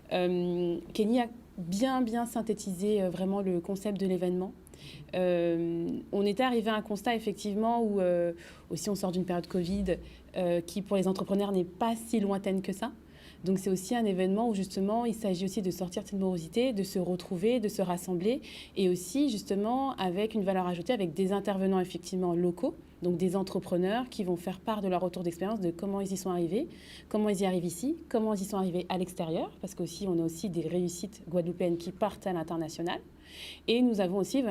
Kenny a bien synthétisé vraiment le concept de l'événement. On était arrivé à un constat effectivement où aussi on sort d'une période Covid qui pour les entrepreneurs n'est pas si lointaine que ça. Donc c'est aussi un événement où justement il s'agit aussi de sortir de cette morosité, de se retrouver, de se rassembler et aussi justement avec une valeur ajoutée avec des intervenants effectivement locaux, donc des entrepreneurs qui vont faire part de leur retour d'expérience de comment ils y sont arrivés, comment ils y arrivent ici, comment ils y sont arrivés à l'extérieur, parce qu'aussi on a aussi des réussites guadeloupéennes qui partent à l'international. Et nous avons aussi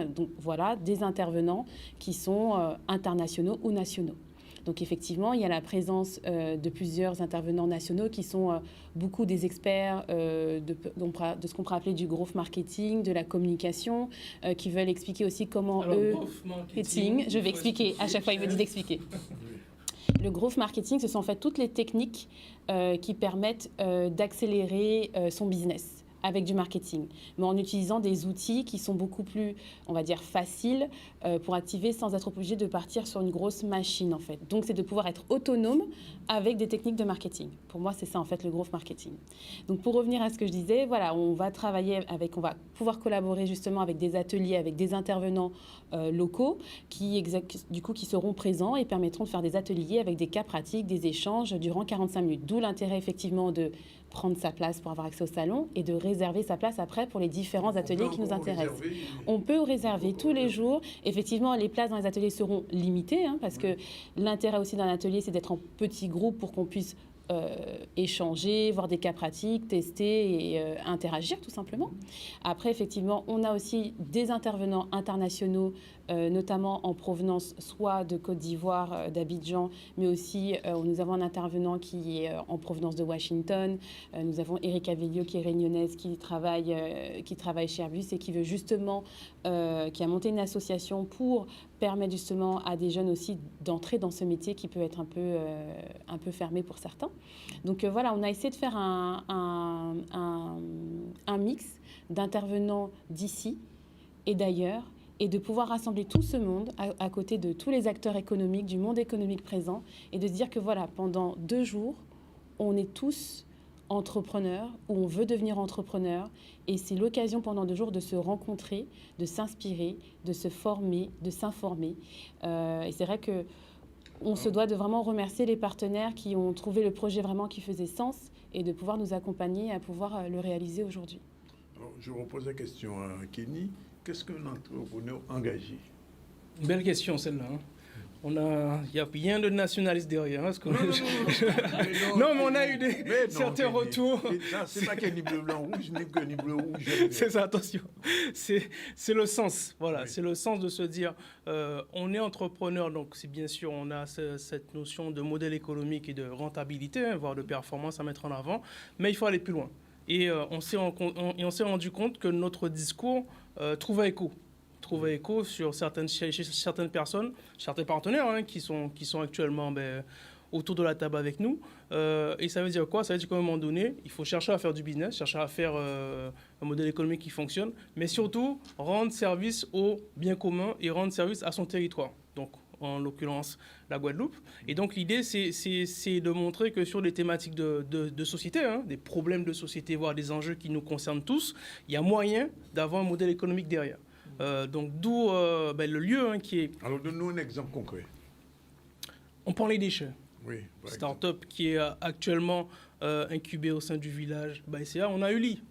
des intervenants qui sont internationaux ou nationaux. Donc effectivement, il y a la présence de plusieurs intervenants nationaux qui sont beaucoup des experts de ce qu'on pourrait appeler du growth marketing, de la communication, qui veulent expliquer aussi comment marketing, je vais expliquer, à chaque fois il me dit d'expliquer. Le growth marketing, ce sont en fait toutes les techniques qui permettent d'accélérer son business. avec du marketing, mais en utilisant des outils qui sont beaucoup plus, on va dire, faciles pour activer sans être obligé de partir sur une grosse machine, en fait. Donc, c'est de pouvoir être autonome avec des techniques de marketing. Pour moi, c'est ça, en fait, le growth marketing. Donc, pour revenir à ce que je disais, voilà, on va pouvoir collaborer justement avec des ateliers, avec des intervenants locaux qui seront présents et permettront de faire des ateliers avec des cas pratiques, des échanges durant 45 minutes. D'où l'intérêt, effectivement, de prendre sa place pour avoir accès au salon et de réserver sa place après pour les différents ateliers qui nous intéressent. On peut réserver tous les jours. Effectivement, les places dans les ateliers seront limitées parce que l'intérêt aussi d'un atelier, c'est d'être en petits groupes pour qu'on puisse échanger, voir des cas pratiques, tester et interagir tout simplement. Après, effectivement, on a aussi des intervenants internationaux, notamment en provenance soit de Côte d'Ivoire, d'Abidjan, mais aussi nous avons un intervenant qui est en provenance de Washington. Nous avons Eric Avelio qui est réunionnaise, qui travaille chez Airbus et qui veut justement, qui a monté une association pour permettre justement à des jeunes aussi d'entrer dans ce métier qui peut être un peu fermé pour certains. Donc voilà, on a essayé de faire un mix d'intervenants d'ici et d'ailleurs, et de pouvoir rassembler tout ce monde à côté de tous les acteurs économiques, du monde économique présent, et de se dire que voilà, pendant 2 jours, on est tous entrepreneurs ou on veut devenir entrepreneur, et c'est l'occasion pendant 2 jours de se rencontrer, de s'inspirer, de se former, de s'informer. Et c'est vrai que on se doit de vraiment remercier les partenaires qui ont trouvé le projet vraiment qui faisait sens et de pouvoir nous accompagner à pouvoir le réaliser aujourd'hui. Alors, je repose la question à Kenny. Qu'est-ce qu'un entrepreneur engagé? Belle question celle-là. Il n'y a rien de nationaliste derrière. Hein, non, mais on a eu certains retours. Ça, c'est pas Kenny bleu, blanc, rouge, ni Kenny bleu, rouge. C'est ça, attention. C'est le sens. Voilà, oui. C'est le sens de se dire, on est entrepreneur, donc c'est bien sûr, on a cette notion de modèle économique et de rentabilité, voire de performance à mettre en avant, mais il faut aller plus loin. Et on s'est rendu compte que notre discours trouvait écho chez certaines personnes, certains partenaires qui sont actuellement autour de la table avec nous. Et ça veut dire quoi? Ça veut dire qu'à un moment donné, il faut chercher à faire du business, chercher à faire un modèle économique qui fonctionne, mais surtout rendre service au bien commun et rendre service à son territoire. Donc, en l'occurrence, la Guadeloupe. Et donc, l'idée, c'est de montrer que sur des thématiques de société, des problèmes de société, voire des enjeux qui nous concernent tous, il y a moyen d'avoir un modèle économique derrière. Donc, d'où le lieu qui est... Alors, donne-nous un exemple concret. On prend les déchets. Oui. Start-up qui est actuellement incubé au sein du village BASEA. On a ULI,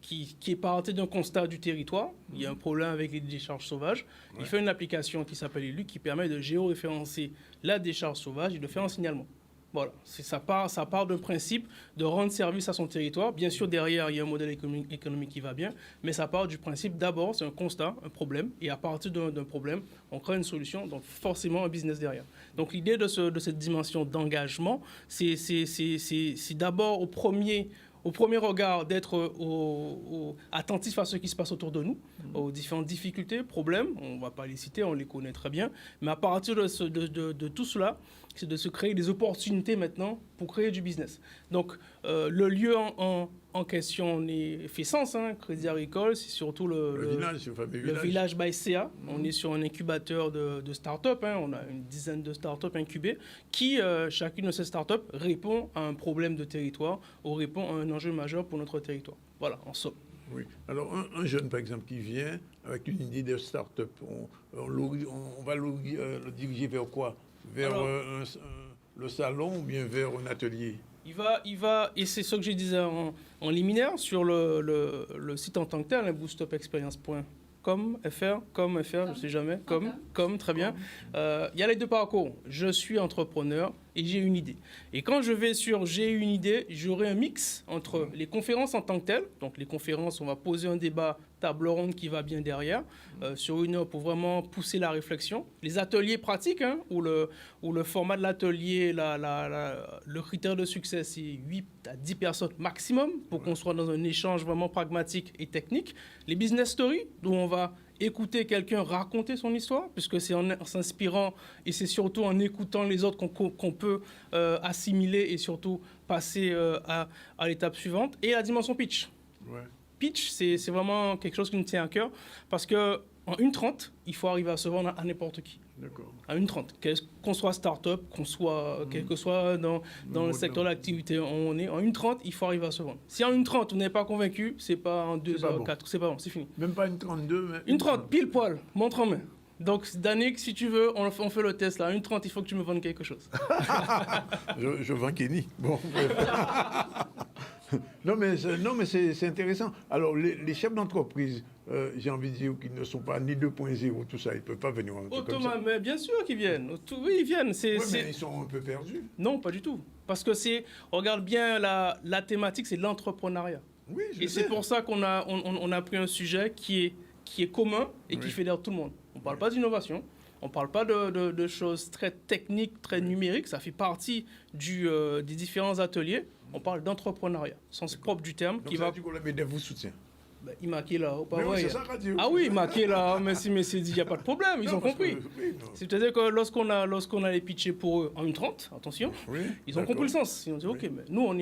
qui est parti d'un constat du territoire. Il y a un problème avec les décharges sauvages. Il fait une application qui s'appelle ULI qui permet de géoréférencer la décharge sauvage et de faire un signalement. Voilà, ça part d'un principe de rendre service à son territoire. Bien sûr, derrière, il y a un modèle économique qui va bien, mais ça part du principe, d'abord, c'est un constat, un problème, et à partir d'un problème, on crée une solution, donc forcément un business derrière. Donc l'idée de cette dimension d'engagement, c'est d'abord au premier regard d'être attentif à ce qui se passe autour de nous, aux différentes difficultés, problèmes, on ne va pas les citer, on les connaît très bien, mais à partir de tout cela, c'est de se créer des opportunités maintenant pour créer du business. Donc, le lieu en question fait sens, Crédit Agricole, c'est surtout le village BASEA. On est sur un incubateur de start-up, on a une dizaine de start-up incubées qui, chacune de ces start-up, répond à un problème de territoire ou répond à un enjeu majeur pour notre territoire. Voilà, en somme. Oui. Alors, un jeune, par exemple, qui vient avec une idée de start-up, on va le diriger vers quoi? Vers le salon ou bien vers un atelier? Il va, et c'est ce que je disais en liminaire, sur le site en tant que tel, boostupexperience.com, je ne sais jamais, très bien. Il y a les 2 parcours. Je suis entrepreneur et j'ai une idée. Et quand je vais sur j'ai une idée, j'aurai un mix entre les conférences en tant que telles. Donc les conférences, on va poser un débat table ronde qui va bien derrière, sur 1 heure pour vraiment pousser la réflexion. Les ateliers pratiques, où le format de l'atelier, le critère de succès, c'est 8 à 10 personnes maximum pour qu'on soit dans un échange vraiment pragmatique et technique. Les business stories, où on va écouter quelqu'un raconter son histoire, puisque c'est en s'inspirant et c'est surtout en écoutant les autres qu'on peut assimiler et surtout passer à l'étape suivante. Et la dimension pitch. Ouais. pitch, c'est vraiment quelque chose qui nous tient à cœur parce qu'en 1,30, il faut arriver à se vendre à n'importe qui. D'accord. À 1,30. Qu'on soit start-up, quel que soit dans le secteur d'activité, on est en 1,30, il faut arriver à se vendre. Si en 1,30, on n'est pas convaincu, c'est pas en 2h04, c'est pas bon, c'est fini. Même pas 1,32, mais... 1,30, pile poil, montre en main. Donc, Danick, si tu veux, on fait le test là. 1,30, il faut que tu me vendes quelque chose. je vends Kenny. Bon. Non, mais c'est intéressant. Alors, les chefs d'entreprise, j'ai envie de dire qu'ils ne sont pas ni 2.0, tout ça, ils ne peuvent pas venir en Oh, Thomas, mais bien sûr qu'ils viennent. Oui, ils viennent. Mais ils sont un peu perdus. Non, pas du tout. Parce que regarde bien, la thématique, c'est l'entrepreneuriat. Oui, je sais. Et c'est pour ça qu'on a pris un sujet qui est commun et qui fédère tout le monde. On ne parle pas d'innovation. On ne parle pas de choses très techniques, très numériques. Ça fait partie des différents ateliers. On parle d'entrepreneuriat, sens propre du terme. Donc, ça veut dire que le MEDEF vous soutient. Ben, il m'a là, mais oui, c'est ça, radio. Ah oui, il m'a là, mais c'est dit, il n'y a pas de problème, ils ont compris. C'est-à-dire que lorsqu'on a les pitchés pour eux en 1,30, attention, ils ont compris le sens. Ils ont dit, ok, mais nous, on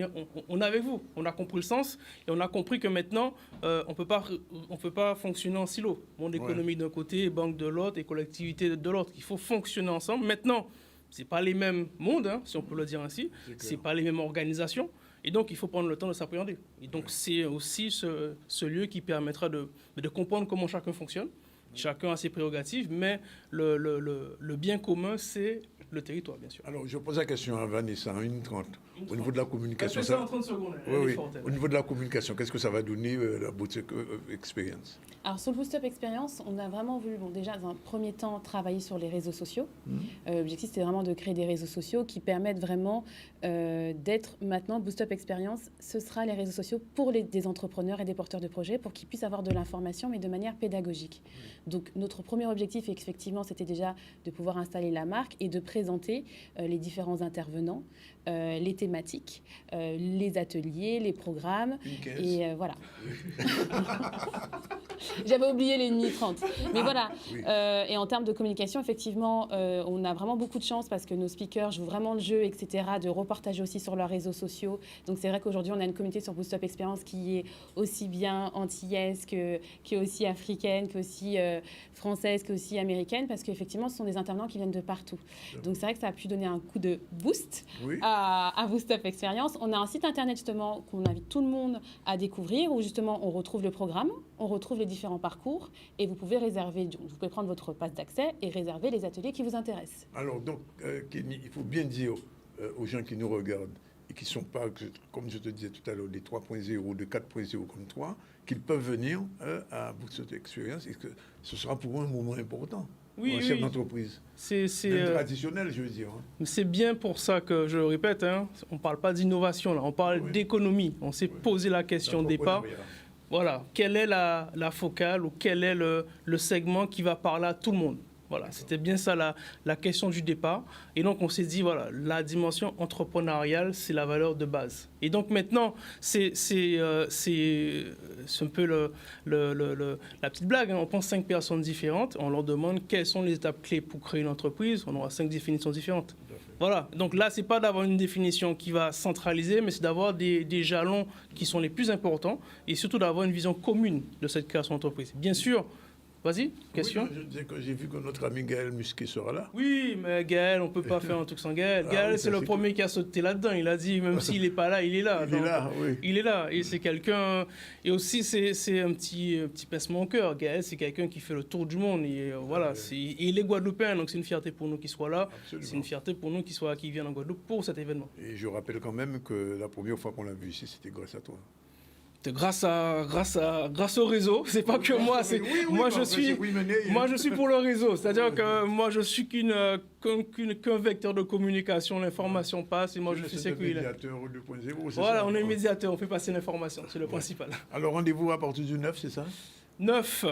est avec vous. On a compris le sens et on a compris que maintenant, on peut pas fonctionner en silo. Monde économique d'un côté, banque de l'autre et collectivité de l'autre. Il faut fonctionner ensemble. Maintenant, ce n'est pas les mêmes mondes, hein, si on peut le dire ainsi. Ce n'est pas les mêmes organisations. Et donc, il faut prendre le temps de s'appréhender. Et donc, c'est aussi ce lieu qui permettra de comprendre comment chacun fonctionne. Chacun a ses prérogatives, mais le bien commun, c'est le territoire, bien sûr. Alors, je pose la question à Vanessa, en 1,30. Au niveau de la communication... Ça en 30 secondes. Oui. Au niveau de la communication, qu'est-ce que ça va donner, la Boost Up Experience? Alors, sur le Boost Up Experience, on a vraiment voulu, déjà, dans un premier temps, travailler sur les réseaux sociaux. L'objectif, c'était vraiment de créer des réseaux sociaux qui permettent vraiment d'être maintenant Boost Up Experience. Ce sera les réseaux sociaux pour des entrepreneurs et des porteurs de projets pour qu'ils puissent avoir de l'information, mais de manière pédagogique. Donc, notre premier objectif, effectivement, c'était déjà de pouvoir installer la marque et de présenter les différents intervenants, les thématiques, les ateliers, les programmes. Et voilà. J'avais oublié les 1h30. Mais voilà. Oui. Et en termes de communication, effectivement, on a vraiment beaucoup de chance parce que nos speakers jouent vraiment le jeu, etc., de repartager aussi sur leurs réseaux sociaux. Donc, c'est vrai qu'aujourd'hui, on a une communauté sur Boost Up Experience qui est aussi bien antillaise qui est aussi africaine, qui est aussi française, qui est aussi américaine, parce qu'effectivement, ce sont des intervenants qui viennent de partout. Donc, c'est vrai que ça a pu donner un coup de boost à Boost Up Experience. On a un site internet, justement, qu'on invite tout le monde à découvrir, où justement, on retrouve le programme, on retrouve les différents parcours, et vous pouvez prendre votre passe d'accès et réserver les ateliers qui vous intéressent. Alors, donc, Kenny, il faut bien dire aux gens qui nous regardent et qui ne sont pas, comme je te disais tout à l'heure, des 3.0, de 4.0 comme toi, qu'ils peuvent venir à Boost Up Experience et que ce sera pour eux un moment important. Oui, pour un chef d'entreprise. C'est traditionnel, je veux dire. C'est bien pour ça que, je le répète, on ne parle pas d'innovation, là, on parle d'économie. On s'est posé la question au départ. Voilà, quelle est la focale ou quel est le segment qui va parler à tout le monde? Voilà, c'était bien ça la question du départ. Et donc, on s'est dit, voilà, la dimension entrepreneuriale, c'est la valeur de base. Et donc, maintenant, c'est un peu la petite blague. On prend 5 personnes différentes, on leur demande quelles sont les étapes clés pour créer une entreprise. On aura 5 définitions différentes. Voilà, donc là, ce n'est pas d'avoir une définition qui va centraliser, mais c'est d'avoir des jalons qui sont les plus importants et surtout d'avoir une vision commune de cette création d'entreprise. Bien sûr, vas-y, question. Oui, je disais que j'ai vu que notre ami Gaël Musquet sera là. Oui, mais Gaël, on ne peut pas faire un truc sans Gaël. Gaël, c'est le premier qui a sauté là-dedans. Il a dit, même s'il n'est pas là, il est là. Il est là. Et c'est quelqu'un... Et aussi, c'est un petit pincement au cœur. Gaël, c'est quelqu'un qui fait le tour du monde. Et voilà, il est guadeloupéen, donc c'est une fierté pour nous qu'il soit là. Absolument. C'est une fierté pour nous qu'il vienne en Guadeloupe pour cet événement. Et je rappelle quand même que la première fois qu'on l'a vu ici, c'était grâce à toi. Grâce au réseau, c'est pas que moi, moi je suis pour le réseau, c'est-à-dire que moi je suis qu'un vecteur de communication, l'information passe et moi je suis séculaire. Voilà, on est médiateur, on fait passer l'information, c'est le principal. Alors rendez-vous à partir du 9, c'est ça? 9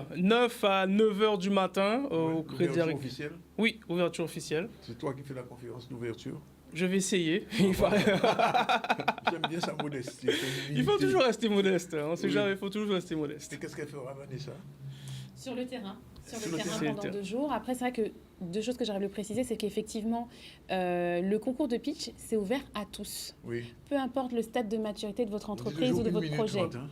à 9h du matin au Crédit Agricole. Ouverture officielle? Oui, ouverture officielle. C'est toi qui fais la conférence d'ouverture? Je vais essayer. J'aime bien sa modestie. Il faut toujours rester modeste. On sait jamais, il faut toujours rester modeste. Et qu'est-ce qu'elle fera, Vanessa? Sur le terrain. Sur le terrain pendant 2 jours. Après, c'est vrai que 2 choses que j'aurais voulu préciser, c'est qu'effectivement, le concours de pitch, c'est ouvert à tous. Oui. Peu importe le stade de maturité de votre entreprise ou de votre projet. 30, hein.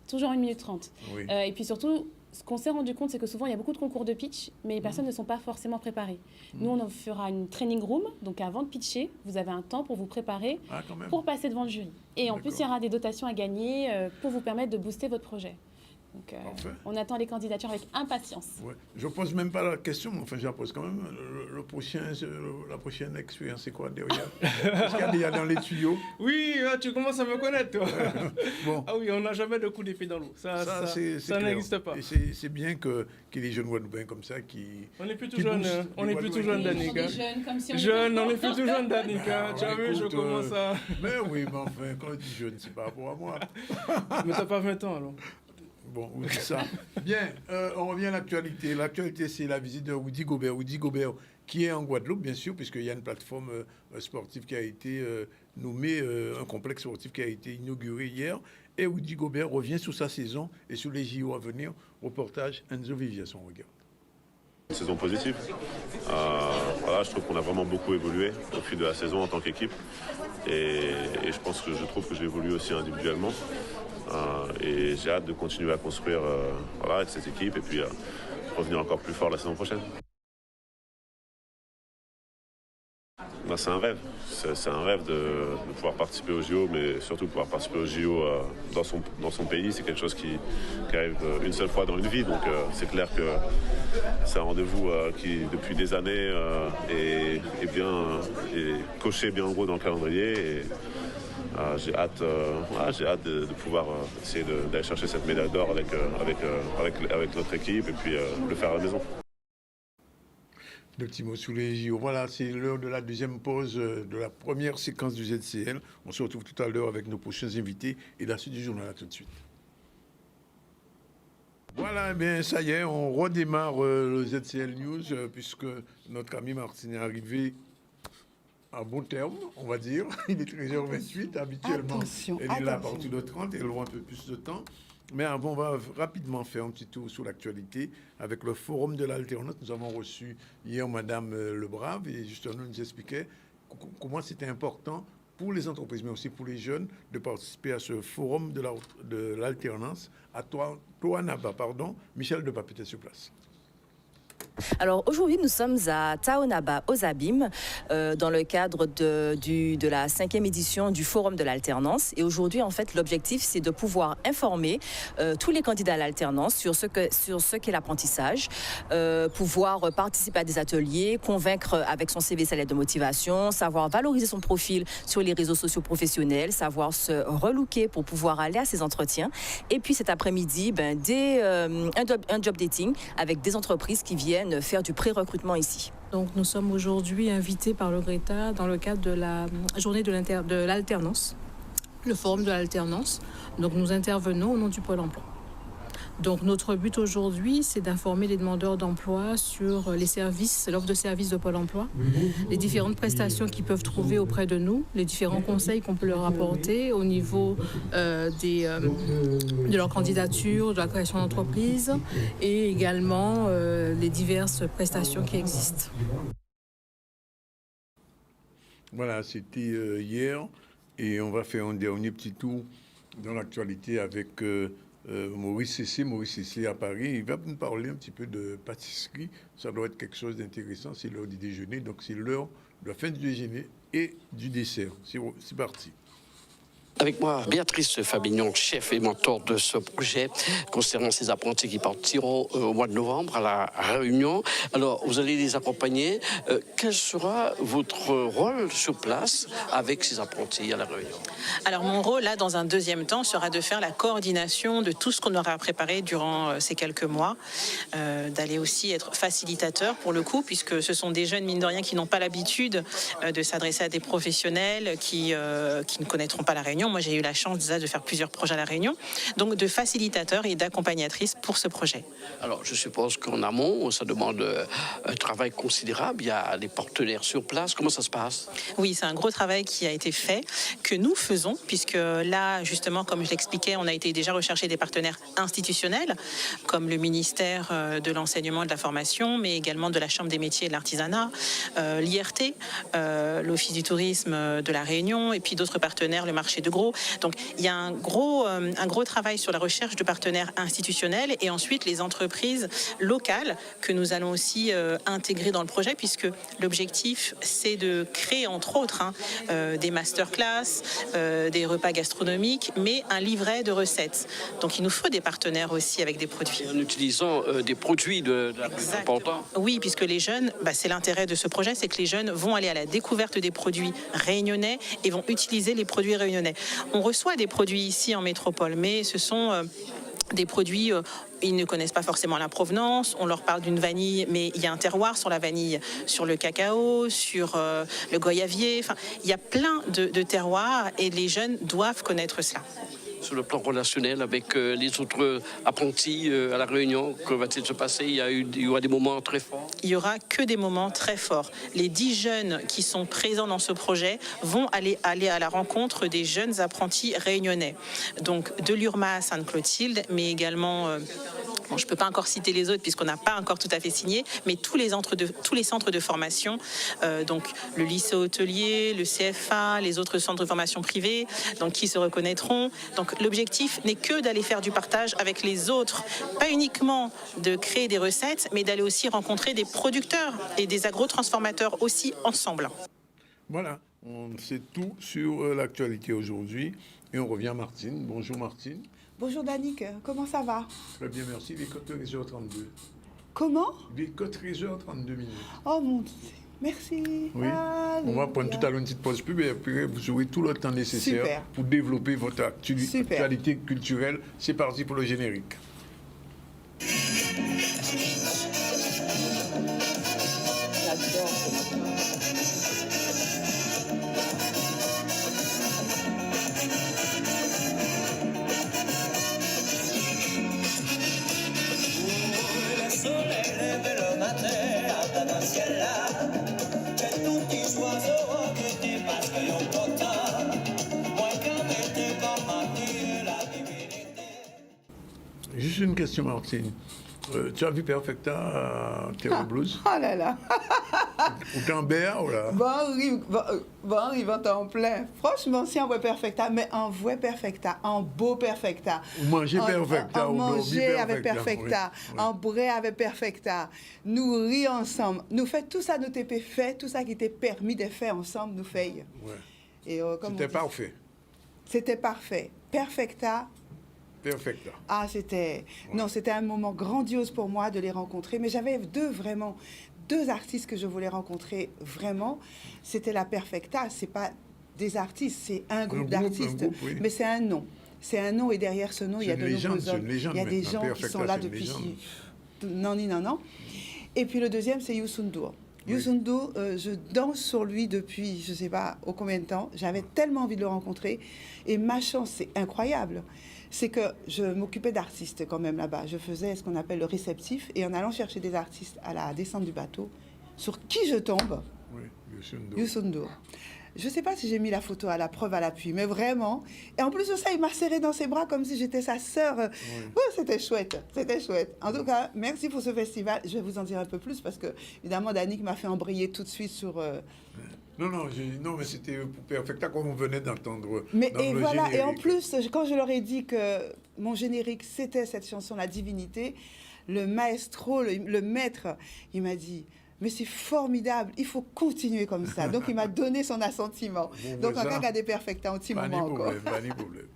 Toujours 1 minute 30. Oui. Et puis surtout, ce qu'on s'est rendu compte, c'est que souvent, il y a beaucoup de concours de pitch, mais les personnes ne sont pas forcément préparées. Nous, on en fera une training room. Donc, avant de pitcher, vous avez un temps pour vous préparer pour passer devant le jury. Et en plus, il y aura des dotations à gagner pour vous permettre de booster votre projet. Donc, on attend les candidatures avec impatience. Ouais. Je ne pose même pas la question, mais enfin, je la pose quand même. La prochaine expérience, c'est quoi derrière? Est-ce qu'il y a dans les tuyaux? Oui, tu commences à me connaître, toi. Bon. Ah oui, on n'a jamais de coup d'épée dans l'eau. Ça n'existe pas. Et c'est bien qu'il y ait des jeunes Guadeloupéens comme ça qui... On n'est plus tout jeunes, on n'est plus tout jeunes, Danica. On n'est plus tout jeunes, Danica. Tu as vu, je commence à... Mais oui, mais enfin, quand je dis jeune, c'est par rapport à moi. Mais t'as pas 20 ans, alors. Bon, on dit ça. Bien, on revient à l'actualité. L'actualité, c'est la visite de Rudy Gobert. Rudy Gobert, qui est en Guadeloupe, bien sûr, puisqu'il y a une plateforme sportive qui a été nommée, un complexe sportif qui a été inauguré hier. Et Rudy Gobert revient sur sa saison et sur les JO à venir. Reportage Enzo Vivi à son regard. Une saison positive. Voilà, je trouve qu'on a vraiment beaucoup évolué au fil de la saison en tant qu'équipe. Et je trouve que j'ai évolué aussi individuellement. Et j'ai hâte de continuer à construire avec cette équipe et puis revenir encore plus fort la saison prochaine. C'est un rêve. C'est un rêve de pouvoir participer aux JO, mais surtout pouvoir participer aux JO dans son pays. C'est quelque chose qui arrive une seule fois dans une vie. Donc c'est clair que c'est un rendez-vous qui, depuis des années, est coché bien en gros dans le calendrier. Et, j'ai hâte de pouvoir essayer d'aller chercher cette médaille d'or avec notre équipe et puis le faire à la maison. Deux petits mots sous les JO. Voilà, c'est l'heure de la deuxième pause de la première séquence du ZCL. On se retrouve tout à l'heure avec nos prochains invités et la suite du journal. À tout de suite. Voilà, eh bien, ça y est, on redémarre le ZCL News puisque notre ami Martine est arrivé à bon terme, on va dire. Il est 13h28 habituellement. Elle est là à partir de 30, elle aura un peu plus de temps. Mais avant, on va rapidement faire un petit tour sur l'actualité avec le Forum de l'Alternance. Nous avons reçu hier Madame Lebrave et justement nous expliquait comment c'était important pour les entreprises, mais aussi pour les jeunes, de participer à ce Forum de l'Alternance à Toanaba. Michel Depas était sur place. Alors aujourd'hui, nous sommes à Toanaba, aux Abîmes, dans le cadre de la 5e édition du Forum de l'Alternance. Et aujourd'hui, en fait, l'objectif, c'est de pouvoir informer tous les candidats à l'alternance sur ce qu'est l'apprentissage, pouvoir participer à des ateliers, convaincre avec son CV sa lettre de motivation, savoir valoriser son profil sur les réseaux sociaux professionnels, savoir se relooker pour pouvoir aller à ses entretiens. Et puis cet après-midi, un job dating avec des entreprises qui viennent faire du pré-recrutement ici. Donc nous sommes aujourd'hui invités par le Greta dans le cadre de la journée de l'alternance, le forum de l'alternance. Donc nous intervenons au nom du Pôle emploi. Donc notre but aujourd'hui, c'est d'informer les demandeurs d'emploi sur les services, l'offre de services de Pôle emploi, les différentes prestations qu'ils peuvent trouver auprès de nous, les différents conseils qu'on peut leur apporter au niveau de leur candidature, de la création d'entreprise et également les diverses prestations qui existent. Voilà, c'était hier et on va faire un dernier petit tour dans l'actualité avec Maurice Cessé à Paris. Il va nous parler un petit peu de pâtisserie. Ça doit être quelque chose d'intéressant. C'est l'heure du déjeuner. Donc, c'est l'heure de la fin du déjeuner et du dessert. C'est parti. Avec moi, Béatrice Fabignon, chef et mentor de ce projet concernant ces apprentis qui partiront au mois de novembre à la Réunion. Alors, vous allez les accompagner. Quel sera votre rôle sur place avec ces apprentis à la Réunion? Alors, mon rôle, là, dans un deuxième temps, sera de faire la coordination de tout ce qu'on aura préparé durant ces quelques mois, d'aller aussi être facilitateur pour le coup, puisque ce sont des jeunes, mine de rien, qui n'ont pas l'habitude de s'adresser à des professionnels qui ne connaîtront pas la Réunion. Moi, j'ai eu la chance déjà de faire plusieurs projets à La Réunion, donc de facilitateur et d'accompagnatrice pour ce projet. Alors, je suppose qu'en amont, ça demande un travail considérable. Il y a des partenaires sur place. Comment ça se passe? Oui, c'est un gros travail qui a été fait, que nous faisons, puisque là, justement, comme je l'expliquais, on a été déjà rechercher des partenaires institutionnels, comme le ministère de l'Enseignement et de la Formation, mais également de la Chambre des métiers et de l'artisanat, l'IRT, l'Office du tourisme de La Réunion, et puis d'autres partenaires, le marché de gros. Donc il y a un gros travail sur la recherche de partenaires institutionnels et ensuite les entreprises locales que nous allons aussi intégrer dans le projet, puisque l'objectif c'est de créer entre autres des masterclass, des repas gastronomiques, mais un livret de recettes. Donc il nous faut des partenaires aussi avec des produits. En utilisant des produits importants. Oui, puisque les jeunes, c'est l'intérêt de ce projet, c'est que les jeunes vont aller à la découverte des produits réunionnais et vont utiliser les produits réunionnais. On reçoit des produits ici en métropole, mais ce sont des produits, ils ne connaissent pas forcément la provenance, on leur parle d'une vanille, mais il y a un terroir sur la vanille, sur le cacao, sur le goyavier, enfin, il y a plein de terroirs et les jeunes doivent connaître cela. Sur le plan relationnel avec les autres apprentis à La Réunion, que va-t-il se passer? Il y aura des moments très forts? Il n'y aura que des moments très forts. Les 10 jeunes qui sont présents dans ce projet vont aller à la rencontre des jeunes apprentis réunionnais. Donc de l'URMA à Sainte-Clotilde, mais également... je ne peux pas encore citer les autres puisqu'on n'a pas encore tout à fait signé, mais tous les centres de formation, donc le lycée hôtelier, le CFA, les autres centres de formation privés, donc qui se reconnaîtront. Donc l'objectif n'est que d'aller faire du partage avec les autres, pas uniquement de créer des recettes, mais d'aller aussi rencontrer des producteurs et des agrotransformateurs aussi ensemble. Voilà, on sait tout sur l'actualité aujourd'hui et on revient à Martine. Bonjour Martine. Bonjour Danick, comment ça va? Très bien, merci. Il est 13h32. Comment? Il est 13h32 minutes. Oh mon Dieu, merci. Oui. On va prendre tout à l'heure une petite pause pub et après vous aurez tout le temps nécessaire pour développer votre actualité culturelle. C'est parti pour le générique. Juste une question, Martine. Tu as vu Perfecta à Terre Blues? Oh là là. Ou Cambert, ou là? Bon, arrivant en plein. Franchement, si on voit Perfecta, mais on voit Perfecta, en beau Perfecta. Ou manger Perfecta. On manger avec Perfecta, oui. on boire avec Perfecta. Nous rire ensemble. Nous fait tout ça, nous t'ai fait, tout ça qui t'est permis de faire ensemble, nous fait. Ouais. C'était parfait. C'était parfait. Perfecta. Ah, c'était un moment grandiose pour moi de les rencontrer. Mais j'avais deux artistes que je voulais rencontrer vraiment. C'était la Perfecta. C'est pas des artistes, c'est un groupe d'artistes. Oui. Mais c'est un nom. C'est un nom et derrière ce nom, il y a de nombreux hommes. Il y a des gens qui sont là depuis... Non. Et puis le deuxième, c'est Youssou N'Dour. Youssou N'Dour, je danse sur lui depuis, je ne sais pas combien de temps. J'avais tellement envie de le rencontrer. Et ma chance, c'est incroyable. C'est que je m'occupais d'artistes quand même là-bas. Je faisais ce qu'on appelle le réceptif. Et en allant chercher des artistes à la descente du bateau, sur qui je tombe? Youssou N'Dour. Je ne sais pas si j'ai mis la photo à la preuve à l'appui, mais vraiment. Et en plus de ça, il m'a serré dans ses bras comme si j'étais sa sœur. Oui, c'était chouette. C'était chouette. En tout cas, merci pour ce festival. Je vais vous en dire un peu plus parce que, évidemment, Danick m'a fait embrayer tout de suite sur... Non, mais c'était pour Perfecta comme on venait d'entendre. Mais et voilà, générique. Et en plus, quand je leur ai dit que mon générique, c'était cette chanson, La Divinité, le maestro, le maître, il m'a dit... Mais c'est formidable, il faut continuer comme ça. Donc, il m'a donné son assentiment. Donc, en cas des Perfecta, un petit moment encore. Pas de problème.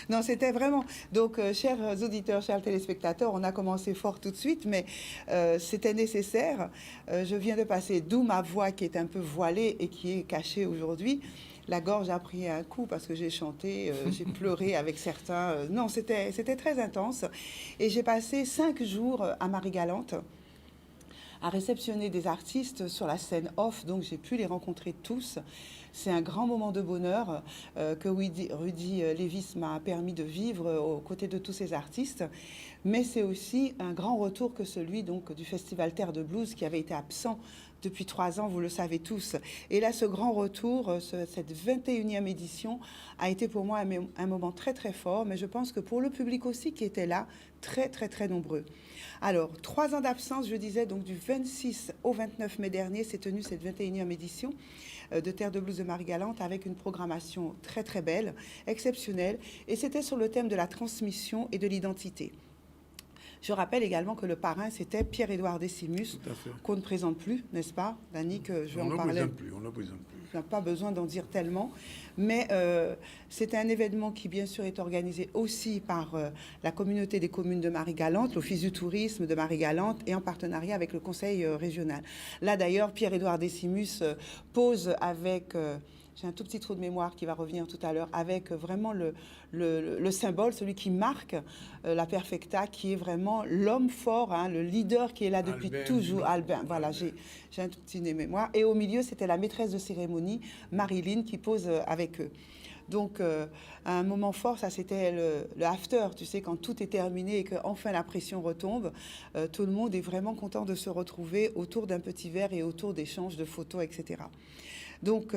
Non, c'était vraiment... Donc, chers auditeurs, chers téléspectateurs, on a commencé fort tout de suite, mais c'était nécessaire. Je viens de passer, d'où ma voix qui est un peu voilée et qui est cachée aujourd'hui. La gorge a pris un coup parce que j'ai chanté, j'ai pleuré avec certains. Non, c'était très intense. Et j'ai passé 5 jours à Marie-Galante à réceptionner des artistes sur la scène off, donc j'ai pu les rencontrer tous. C'est un grand moment de bonheur que Rudy Lévis m'a permis de vivre aux côtés de tous ces artistes, mais c'est aussi un grand retour que celui donc, du Festival Terre de Blues qui avait été absent depuis 3 ans, vous le savez tous. Et là, ce grand retour, cette 21e édition, a été pour moi un moment très très fort, mais je pense que pour le public aussi qui était là, très très très nombreux. Alors, 3 ans d'absence, je disais, donc du 26 au 29 mai dernier, s'est tenue cette 21e édition. de Terre de Blues de Marie-Galante avec une programmation très très belle, exceptionnelle, et c'était sur le thème de la transmission et de l'identité. Je rappelle également que le parrain, c'était Pierre-Édouard Décimus, qu'on ne présente plus, n'est-ce pas, Danick? Je vais en parler. On ne présente plus. Je n'ai pas besoin d'en dire tellement, mais c'était un événement qui, bien sûr, est organisé aussi par la communauté des communes de Marie-Galante, l'Office du tourisme de Marie-Galante, et en partenariat avec le conseil régional. Là, d'ailleurs, Pierre-Édouard Décimus pose avec... j'ai un tout petit trou de mémoire qui va revenir tout à l'heure, avec vraiment le symbole, celui qui marque la Perfecta, qui est vraiment l'homme fort, hein, le leader qui est là depuis toujours. Albin, voilà, j'ai un tout petit mémoire. Et au milieu, c'était la maîtresse de cérémonie, Marilyn, qui pose avec eux. Donc, un moment fort, ça c'était le after, tu sais, quand tout est terminé et qu'enfin la pression retombe, tout le monde est vraiment content de se retrouver autour d'un petit verre et autour d'échanges de photos, etc. Donc,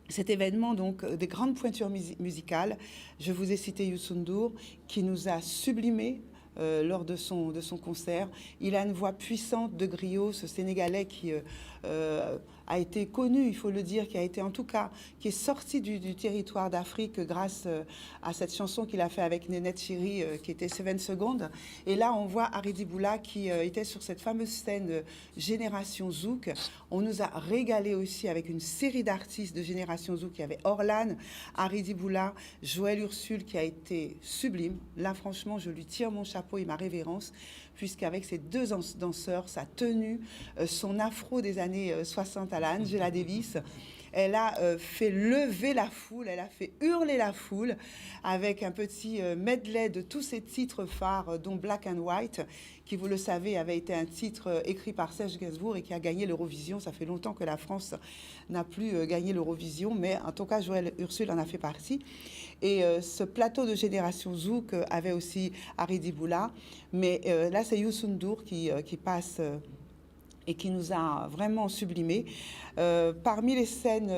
cet événement, donc, des grandes pointures musicales, je vous ai cité Youssou N'Dour, qui nous a sublimés lors de son concert. Il a une voix puissante de griot, ce Sénégalais qui a été connu, il faut le dire, qui a été en tout cas, qui est sorti du territoire d'Afrique grâce à cette chanson qu'il a fait avec Nénette Chéri, qui était 7 secondes. Et là, on voit Haridi Boula qui était sur cette fameuse scène Génération Zouk. On nous a régalé aussi avec une série d'artistes de Génération Zouk. Il y avait Orlan, Haridi Boula, Joël Ursule qui a été sublime. Là, franchement, je lui tire mon chapeau et ma révérence, puisqu'avec ces deux danseurs, sa tenue, son afro des années 60 à la Angela Davis, elle a fait lever la foule, elle a fait hurler la foule avec un petit medley de tous ces titres phares, dont Black and White, qui, vous le savez, avait été un titre écrit par Serge Gainsbourg et qui a gagné l'Eurovision. Ça fait longtemps que la France n'a plus gagné l'Eurovision, mais en tout cas, Joël Ursule en a fait partie. Et ce plateau de Génération Zouk avait aussi Haridi Boula, mais là, c'est Youssou N'Dour qui passe... et qui nous a vraiment sublimés. Parmi les scènes,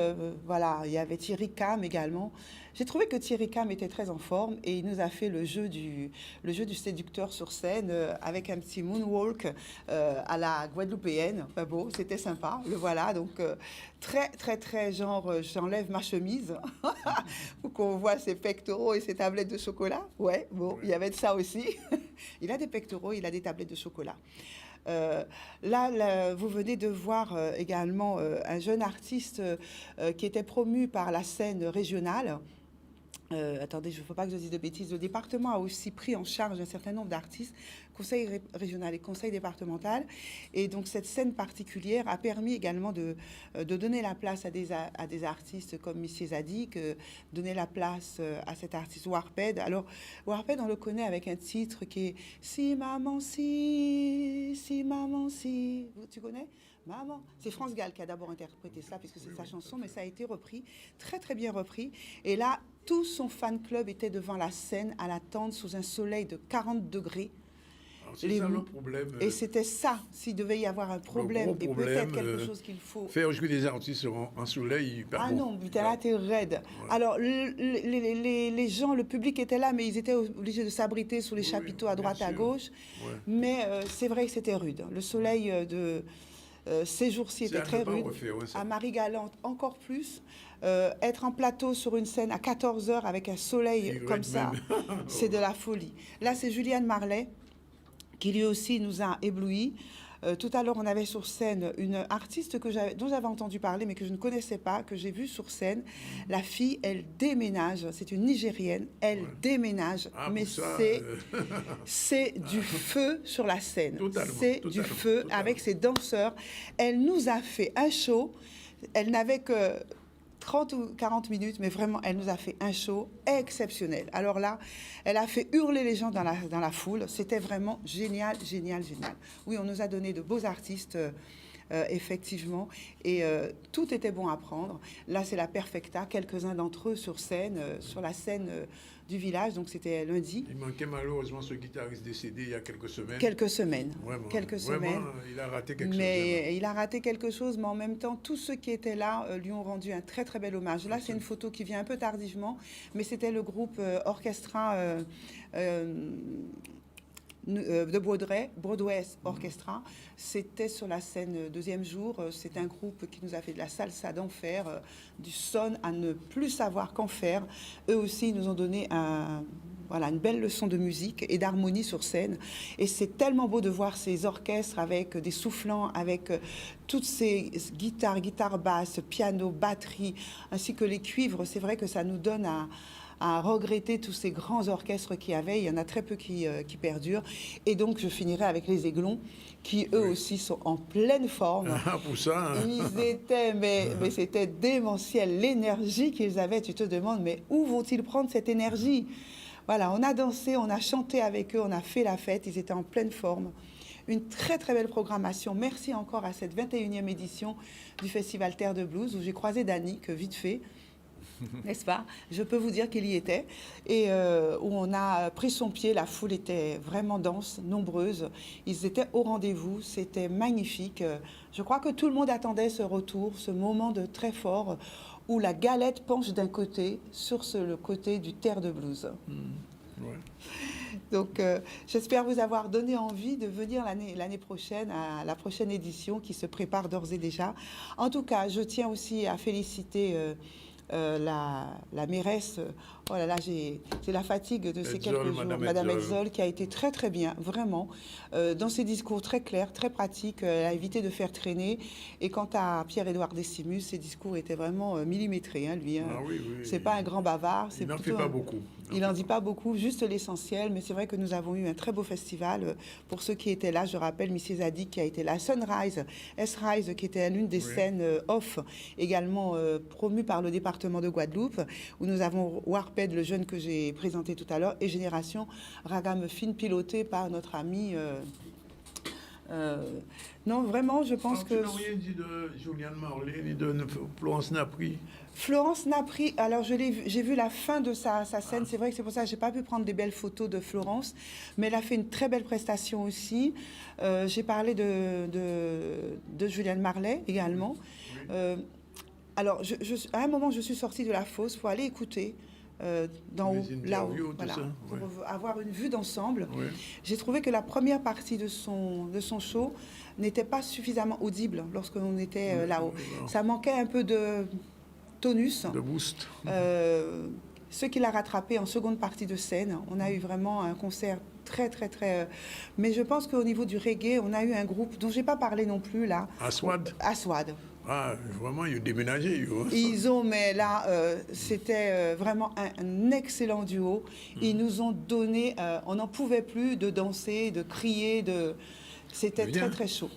voilà, il y avait Thierry Cam également. J'ai trouvé que Thierry Cam était très en forme et il nous a fait le jeu du séducteur sur scène avec un petit moonwalk à la guadeloupéenne. Enfin bon, c'était sympa, le voilà. Donc très, très, très genre, j'enlève ma chemise pour qu'on voit ses pectoraux et ses tablettes de chocolat. Ouais, bon, il y avait de ça aussi. Il a des pectoraux, il a des tablettes de chocolat. Là, vous venez de voir également un jeune artiste qui était promu par la scène régionale. Attendez, je ne veux pas que je dise de bêtises. Le département a aussi pris en charge un certain nombre d'artistes, conseil régional et conseil départemental. Et donc, cette scène particulière a permis également de donner la place à des artistes comme Missier Zadig, donner la place à cet artiste Warped. Alors, Warped, on le connaît avec un titre qui est « Si maman si, si maman si ». Tu connais ? Maman. C'est France Gall qui a d'abord interprété ça, puisque c'est sa chanson, mais ça a été repris, très très bien repris. Et là, tout son fan club était devant la scène à l'attendre sous un soleil de 40 degrés. C'est ça le problème. Et c'était ça, s'il devait y avoir un problème, et peut-être quelque chose qu'il faut... Faire jouer des artistes en soleil, ah non, putain, là, t'es raide. Ouais. Alors, les gens, le public était là, mais ils étaient obligés de s'abriter sous les chapiteaux à droite, à gauche. Ouais. Mais c'est vrai que c'était rude. Le soleil ces jours-ci était très rude. À Marie-Galante, encore plus. Être en plateau sur une scène à 14h avec un soleil comme ça, c'est de la folie. Là, c'est Juliane Marley qui lui aussi nous a éblouis. Tout à l'heure, on avait sur scène une artiste dont j'avais entendu parler, mais que je ne connaissais pas, que j'ai vue sur scène. La fille, elle déménage. C'est une Nigérienne. Elle déménage. Mais c'est du feu sur la scène. C'est du feu avec ses danseurs. Elle nous a fait un show. Elle n'avait que 30 ou 40 minutes, mais vraiment, elle nous a fait un show exceptionnel. Alors là, elle a fait hurler les gens dans la foule. C'était vraiment génial, génial, génial. Oui, on nous a donné de beaux artistes, effectivement, et tout était bon à prendre. Là, c'est la Perfecta, quelques-uns d'entre eux sur scène, sur la scène du village, donc c'était lundi. Il manquait malheureusement ce guitariste décédé il y a quelques semaines. Quelques semaines. Vraiment, quelques vraiment, semaines. Il a raté quelque chose. Mais il a raté quelque chose, mais en même temps, tous ceux qui étaient là lui ont rendu un très très bel hommage. Là, c'est une photo qui vient un peu tardivement, mais c'était le groupe orchestra de Broadway Orchestra. C'était sur la scène deuxième jour. C'est un groupe qui nous a fait de la salsa d'enfer, du son à ne plus savoir qu'en faire. Eux aussi, ils nous ont donné une belle leçon de musique et d'harmonie sur scène. Et c'est tellement beau de voir ces orchestres avec des soufflants, avec toutes ces guitares basses, piano, batterie, ainsi que les cuivres. C'est vrai que ça nous donne à regretter tous ces grands orchestres qu'il y avait. Il y en a très peu qui perdurent. Et donc, je finirai avec les Aiglons, qui eux aussi sont en pleine forme. Pour ça, hein. Ils étaient, mais c'était démentiel. L'énergie qu'ils avaient, tu te demandes, mais où vont-ils prendre cette énergie? Voilà, on a dansé, on a chanté avec eux, on a fait la fête. Ils étaient en pleine forme. Une très très belle programmation. Merci encore à cette 21e édition du Festival Terre de Blues, où j'ai croisé Danick vite fait. N'est-ce pas? Je peux vous dire qu'il y était. Et où on a pris son pied, la foule était vraiment dense, nombreuse. Ils étaient au rendez-vous, c'était magnifique. Je crois que tout le monde attendait ce retour, ce moment de très fort, où la galette penche d'un côté sur le côté du Terre de Blues. Donc, j'espère vous avoir donné envie de venir l'année prochaine, à la prochaine édition qui se prépare d'ores et déjà. En tout cas, je tiens aussi à féliciter la mairesse. Oh là là, j'ai la fatigue de ces quelques jours. Madame Hetzel, qui a été très très bien, vraiment, dans ses discours très clairs, très pratiques. Elle a évité de faire traîner. Et quant à Pierre-Édouard Décimus, ses discours étaient vraiment millimétrés, hein, lui. Hein. Ah oui, oui, c'est pas un grand bavard. Il n'en fait pas beaucoup. Il n'en dit pas beaucoup, juste l'essentiel. Mais c'est vrai que nous avons eu un très beau festival. Pour ceux qui étaient là, je rappelle Mrs. Zadig qui a été là, Sunrise, S-Rise, qui était l'une des scènes off, également promue par le département de Guadeloupe, où nous avons Warped, le jeune que j'ai présenté tout à l'heure, et Génération Ragamuffin, piloté par notre ami... non, vraiment, je pense que... Tu n'as rien dit de Juliane Marley, ni de Florence Napri? Florence Napri, alors j'ai vu la fin de sa scène, c'est vrai que c'est pour ça que je n'ai pas pu prendre des belles photos de Florence, mais elle a fait une très belle prestation aussi. J'ai parlé de Juliane Marley également. Alors, à un moment, je suis sortie de la fosse pour aller écouter d'en haut, là-haut, voilà, pour avoir une vue d'ensemble. Oui. J'ai trouvé que la première partie de son show n'était pas suffisamment audible lorsqu'on était là-haut. Ça manquait un peu de tonus. De boost. Ce qu'il a rattrapé en seconde partie de scène. On a eu vraiment un concert très, très, très... Mais je pense qu'au niveau du reggae, on a eu un groupe dont je n'ai pas parlé non plus, là. Aswad. Aswad. Ah, vraiment, ils ont déménagé. Ils ont, mais là, c'était vraiment un excellent duo. Ils nous ont donné, on n'en pouvait plus de danser, de crier, c'était très, très chaud.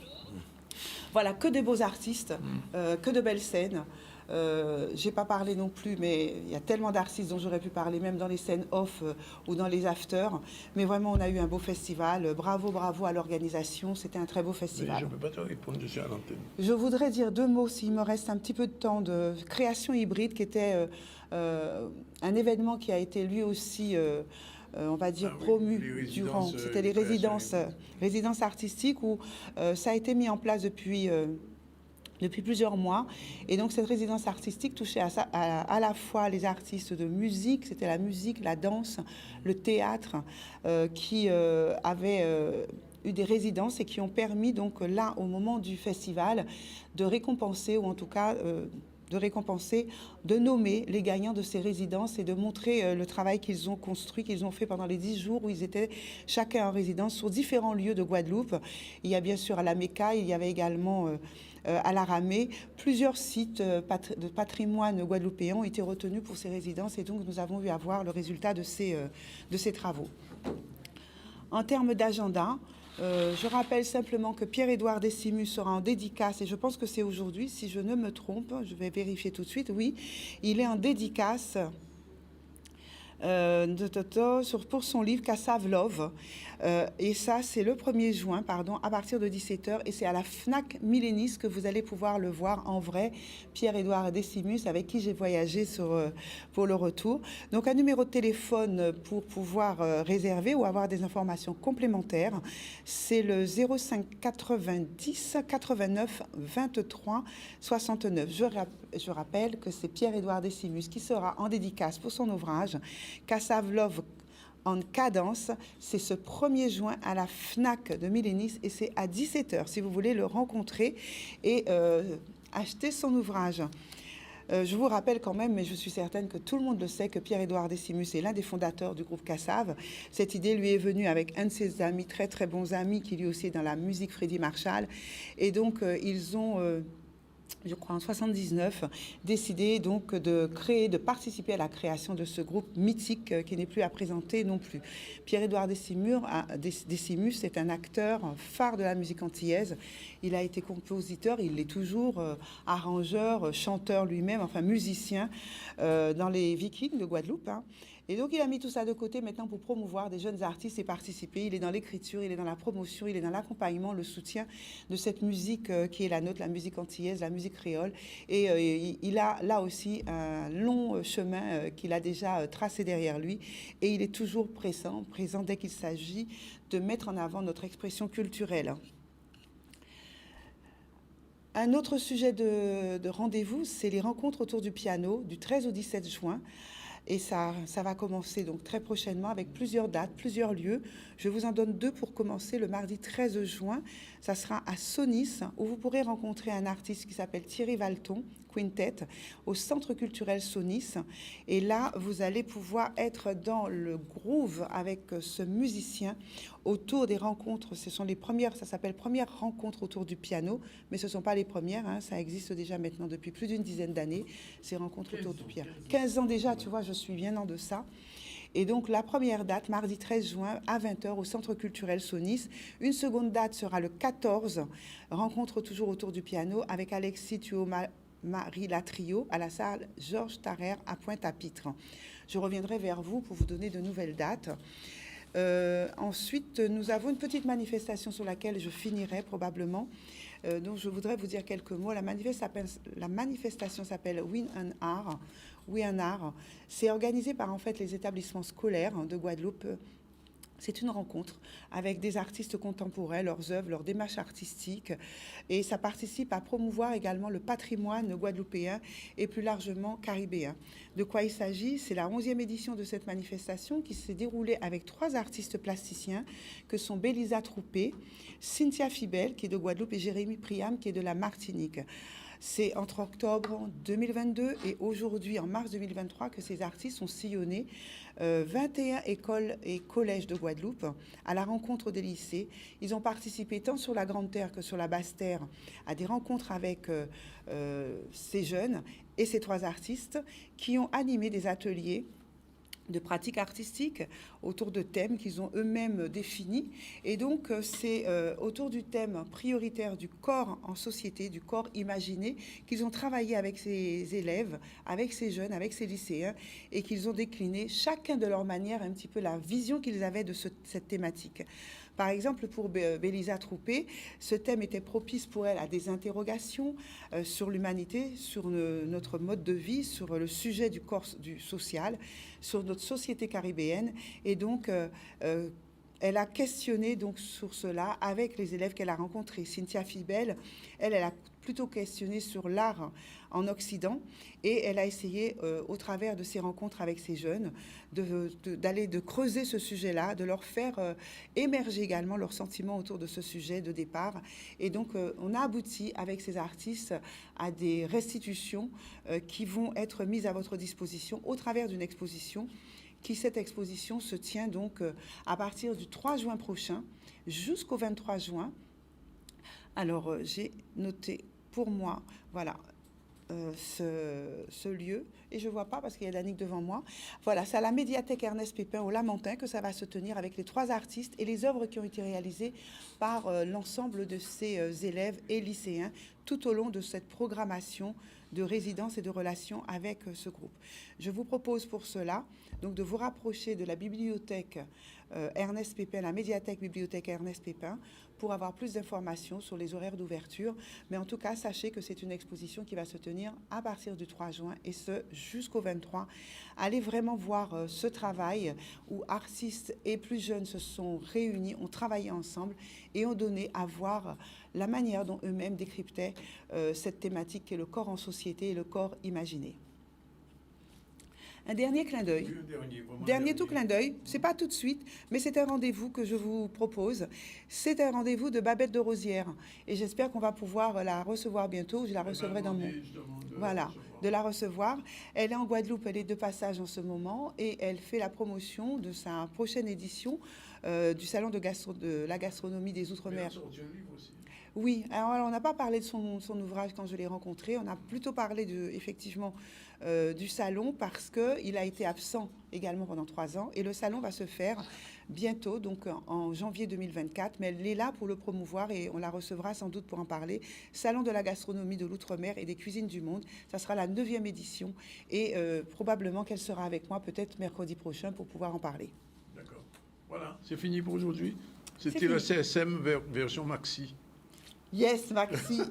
Voilà, que de beaux artistes, que de belles scènes. J'ai pas parlé non plus, mais il y a tellement d'artistes dont j'aurais pu parler, même dans les scènes off ou dans les afters. Mais vraiment, on a eu un beau festival. Bravo, bravo à l'organisation. C'était un très beau festival. Mais je ne peux pas te répondre, je suis à l'antenne. Je voudrais dire deux mots, s'il me reste un petit peu de temps, de Création Hybride, qui était un événement qui a été lui aussi... on va dire promu durant. C'était les résidences artistiques où ça a été mis en place depuis plusieurs mois. Et donc, cette résidence artistique touchait à la fois les artistes de musique, c'était la musique, la danse, le théâtre, qui avaient eu des résidences et qui ont permis, donc, là, au moment du festival, de récompenser, ou en tout cas... de nommer les gagnants de ces résidences et de montrer le travail qu'ils ont construit, qu'ils ont fait pendant les 10 jours où ils étaient chacun en résidence sur différents lieux de Guadeloupe. Il y a bien sûr à la Mecca, il y avait également à la Ramée. Plusieurs sites de patrimoine guadeloupéen ont été retenus pour ces résidences et donc nous avons eu à voir le résultat de ces travaux. En termes d'agenda, je rappelle simplement que Pierre-Édouard Décimus sera en dédicace, et je pense que c'est aujourd'hui, si je ne me trompe, je vais vérifier tout de suite, oui, il est en dédicace pour son livre Kassav Love. Et ça, c'est le 1er juin, à partir de 17h. Et c'est à la FNAC Millénis que vous allez pouvoir le voir en vrai. Pierre-Édouard Décimus, avec qui j'ai voyagé pour le retour. Donc, un numéro de téléphone pour pouvoir réserver ou avoir des informations complémentaires, c'est le 05 90 89 23 69. Je rappelle que c'est Pierre-Édouard Décimus qui sera en dédicace pour son ouvrage Kassav Love en cadence. C'est ce 1er juin à la FNAC de Millénis et c'est à 17h si vous voulez le rencontrer et acheter son ouvrage. Je vous rappelle quand même, mais je suis certaine que tout le monde le sait, que Pierre-Édouard Décimus est l'un des fondateurs du groupe Kassav. Cette idée lui est venue avec un de ses amis, très très bons amis, qui lui aussi est dans la musique, Freddy Marshall. Et donc, ils ont... je crois en 79, décidé donc de participer à la création de ce groupe mythique qui n'est plus à présenter non plus. Pierre-Édouard Décimus est un acteur phare de la musique antillaise. Il a été compositeur, il l'est toujours, arrangeur, chanteur lui-même, enfin musicien dans les Vikings de Guadeloupe. Hein. Et donc, il a mis tout ça de côté maintenant pour promouvoir des jeunes artistes et participer. Il est dans l'écriture, il est dans la promotion, il est dans l'accompagnement, le soutien de cette musique qui est la nôtre, la musique antillaise, la musique créole. Et il a là aussi un long chemin qu'il a déjà tracé derrière lui. Et il est toujours présent dès qu'il s'agit de mettre en avant notre expression culturelle. Un autre sujet de rendez-vous, c'est les rencontres autour du piano du 13 au 17 juin. Et ça va commencer donc très prochainement avec plusieurs dates, plusieurs lieux. Je vous en donne 2 pour commencer. Le mardi 13 juin, ça sera à Sonis, où vous pourrez rencontrer un artiste qui s'appelle Thierry Valton, Quintet, au Centre culturel Sonis. Et là, vous allez pouvoir être dans le groove avec ce musicien autour des rencontres. Ce sont les premières, ça s'appelle premières rencontres autour du piano, mais ce ne sont pas les premières. Hein, ça existe déjà maintenant depuis plus d'une dizaine d'années, ces rencontres autour du piano. 15 ans déjà, tu vois, je suis bien en deçà. Et donc, la première date, mardi 13 juin, à 20h, au Centre culturel Sonis. Une seconde date sera le 14, rencontre toujours autour du piano, avec Alexis Marie Latrio à la salle Georges Tarrer à Pointe-à-Pitre. Je reviendrai vers vous pour vous donner de nouvelles dates. Ensuite, nous avons une petite manifestation sur laquelle je finirai probablement. Donc, je voudrais vous dire quelques mots. La manifestation s'appelle Win an Art. We an Art. C'est organisé par en fait les établissements scolaires de Guadeloupe. C'est une rencontre avec des artistes contemporains, leurs œuvres, leurs démarches artistiques. Et ça participe à promouvoir également le patrimoine guadeloupéen et plus largement caribéen. De quoi il s'agit? C'est la 11e édition de cette manifestation qui s'est déroulée avec 3 artistes plasticiens que sont Bélisa Troupé, Cynthia Fibel, qui est de Guadeloupe, et Jérémy Priam, qui est de la Martinique. C'est entre octobre 2022 et aujourd'hui, en mars 2023, que ces artistes ont sillonné 21 écoles et collèges de Guadeloupe à la rencontre des lycées. Ils ont participé tant sur la Grande Terre que sur la Basse Terre à des rencontres avec ces jeunes et ces 3 artistes qui ont animé des ateliers de pratiques artistiques autour de thèmes qu'ils ont eux-mêmes définis. Et donc, c'est autour du thème prioritaire du corps en société, du corps imaginé, qu'ils ont travaillé avec ces élèves, avec ces jeunes, avec ces lycéens, et qu'ils ont décliné chacun de leur manière un petit peu la vision qu'ils avaient de cette thématique. Par exemple, pour Bélisa Troupé, ce thème était propice pour elle à des interrogations sur l'humanité, sur notre mode de vie, sur le sujet du corps du social, sur notre société caribéenne. Et donc, elle a questionné donc sur cela avec les élèves qu'elle a rencontrés. Cynthia Fibel, elle a plutôt questionné sur l'art en Occident et elle a essayé, au travers de ces rencontres avec ces jeunes, de creuser ce sujet-là, de leur faire émerger également leurs sentiments autour de ce sujet de départ. Et donc, on a abouti avec ces artistes à des restitutions qui vont être mises à votre disposition au travers d'une exposition cette exposition se tient donc à partir du 3 juin prochain jusqu'au 23 juin. Alors, j'ai noté pour moi, voilà, ce lieu, et je ne vois pas parce qu'il y a Danick devant moi. Voilà, c'est à la médiathèque Ernest Pépin au Lamentin que ça va se tenir avec les 3 artistes et les œuvres qui ont été réalisées par l'ensemble de ces élèves et lycéens tout au long de cette programmation de résidence et de relations avec ce groupe. Je vous propose pour cela donc de vous rapprocher de la bibliothèque Ernest Pépin, la médiathèque bibliothèque Ernest Pépin, pour avoir plus d'informations sur les horaires d'ouverture. Mais en tout cas, sachez que c'est une exposition qui va se tenir à partir du 3 juin et ce jusqu'au 23. Allez vraiment voir ce travail où artistes et plus jeunes se sont réunis, ont travaillé ensemble et ont donné à voir la manière dont eux-mêmes décryptaient cette thématique qui est le corps en société et le corps imaginé. Un dernier clin d'œil. Dernier tout clin d'œil. C'est pas tout de suite, mais c'est un rendez-vous que je vous propose. C'est un rendez-vous de Babette de Rosière. Et j'espère qu'on va pouvoir la recevoir bientôt. Je la recevrai dans mon... Voilà, de la recevoir. Elle est en Guadeloupe, elle est de passage en ce moment et elle fait la promotion de sa prochaine édition du Salon de la gastronomie des Outre-mer. Oui, alors on n'a pas parlé de son ouvrage quand je l'ai rencontré, on a plutôt parlé effectivement du salon parce qu'il a été absent également pendant 3 ans et le salon va se faire bientôt, donc en janvier 2024, mais elle est là pour le promouvoir et on la recevra sans doute pour en parler. Salon de la gastronomie de l'Outre-mer et des cuisines du monde, ça sera la 9e édition et probablement qu'elle sera avec moi peut-être mercredi prochain pour pouvoir en parler. D'accord. Voilà, c'est fini pour aujourd'hui. C'était le CSM version maxi. Yes, Maxi.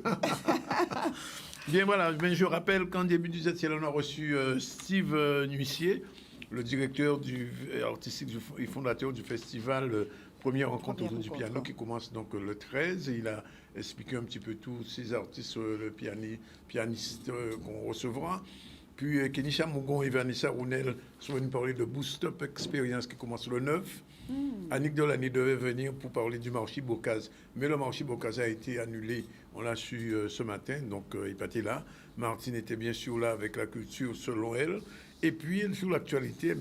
Bien voilà, je rappelle qu'en début du 7e, on a reçu Steve Nuissier, le directeur artistique et fondateur du festival Première rencontre autour du piano qui commence donc le 13. Et il a expliqué un petit peu tous ces artistes, le pianiste qu'on recevra. Puis Kenisha Mougon et Vanessa Rounel sont venus parler de Boost Up Experience qui commence le 9. Annick Delany devait venir pour parler du marché Bocase, mais le marché Bocase a été annulé. On l'a su ce matin, donc il n'est pas là. Martine était bien sûr là avec la culture selon elle. Et puis sur l'actualité,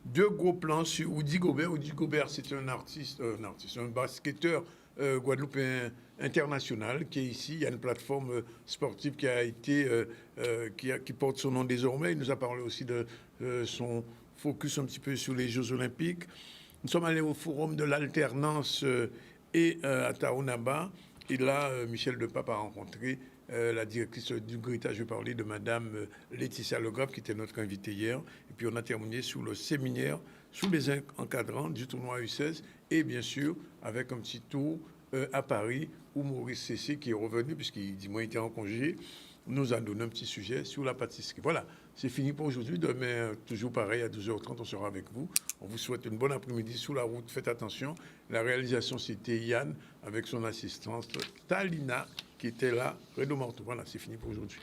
2 gros plans sur Woody Gobert. Woody Gobert, c'est un basketteur guadeloupéen international qui est ici. Il y a une plateforme sportive qui a été qui porte son nom désormais. Il nous a parlé aussi de son focus un petit peu sur les Jeux Olympiques. Nous sommes allés au forum de l'alternance à Taonaba. Et là, Michel Depape a rencontré la directrice du Greta. Je vais parler de Madame Laetitia Legrave, qui était notre invitée hier. Et puis on a terminé sur le séminaire, sous les encadrants du tournoi U16. Et bien sûr, avec un petit tour à Paris, où Maurice Cessé, qui est revenu, puisqu'il dit moi, il était en congé, nous a donné un petit sujet sur la pâtisserie. Voilà, c'est fini pour aujourd'hui. Demain, toujours pareil, à 12h30, on sera avec vous. On vous souhaite une bonne après-midi sous la route. Faites attention. La réalisation, c'était Yann, avec son assistante Talina, qui était là, Redo Morto. Voilà, c'est fini pour aujourd'hui.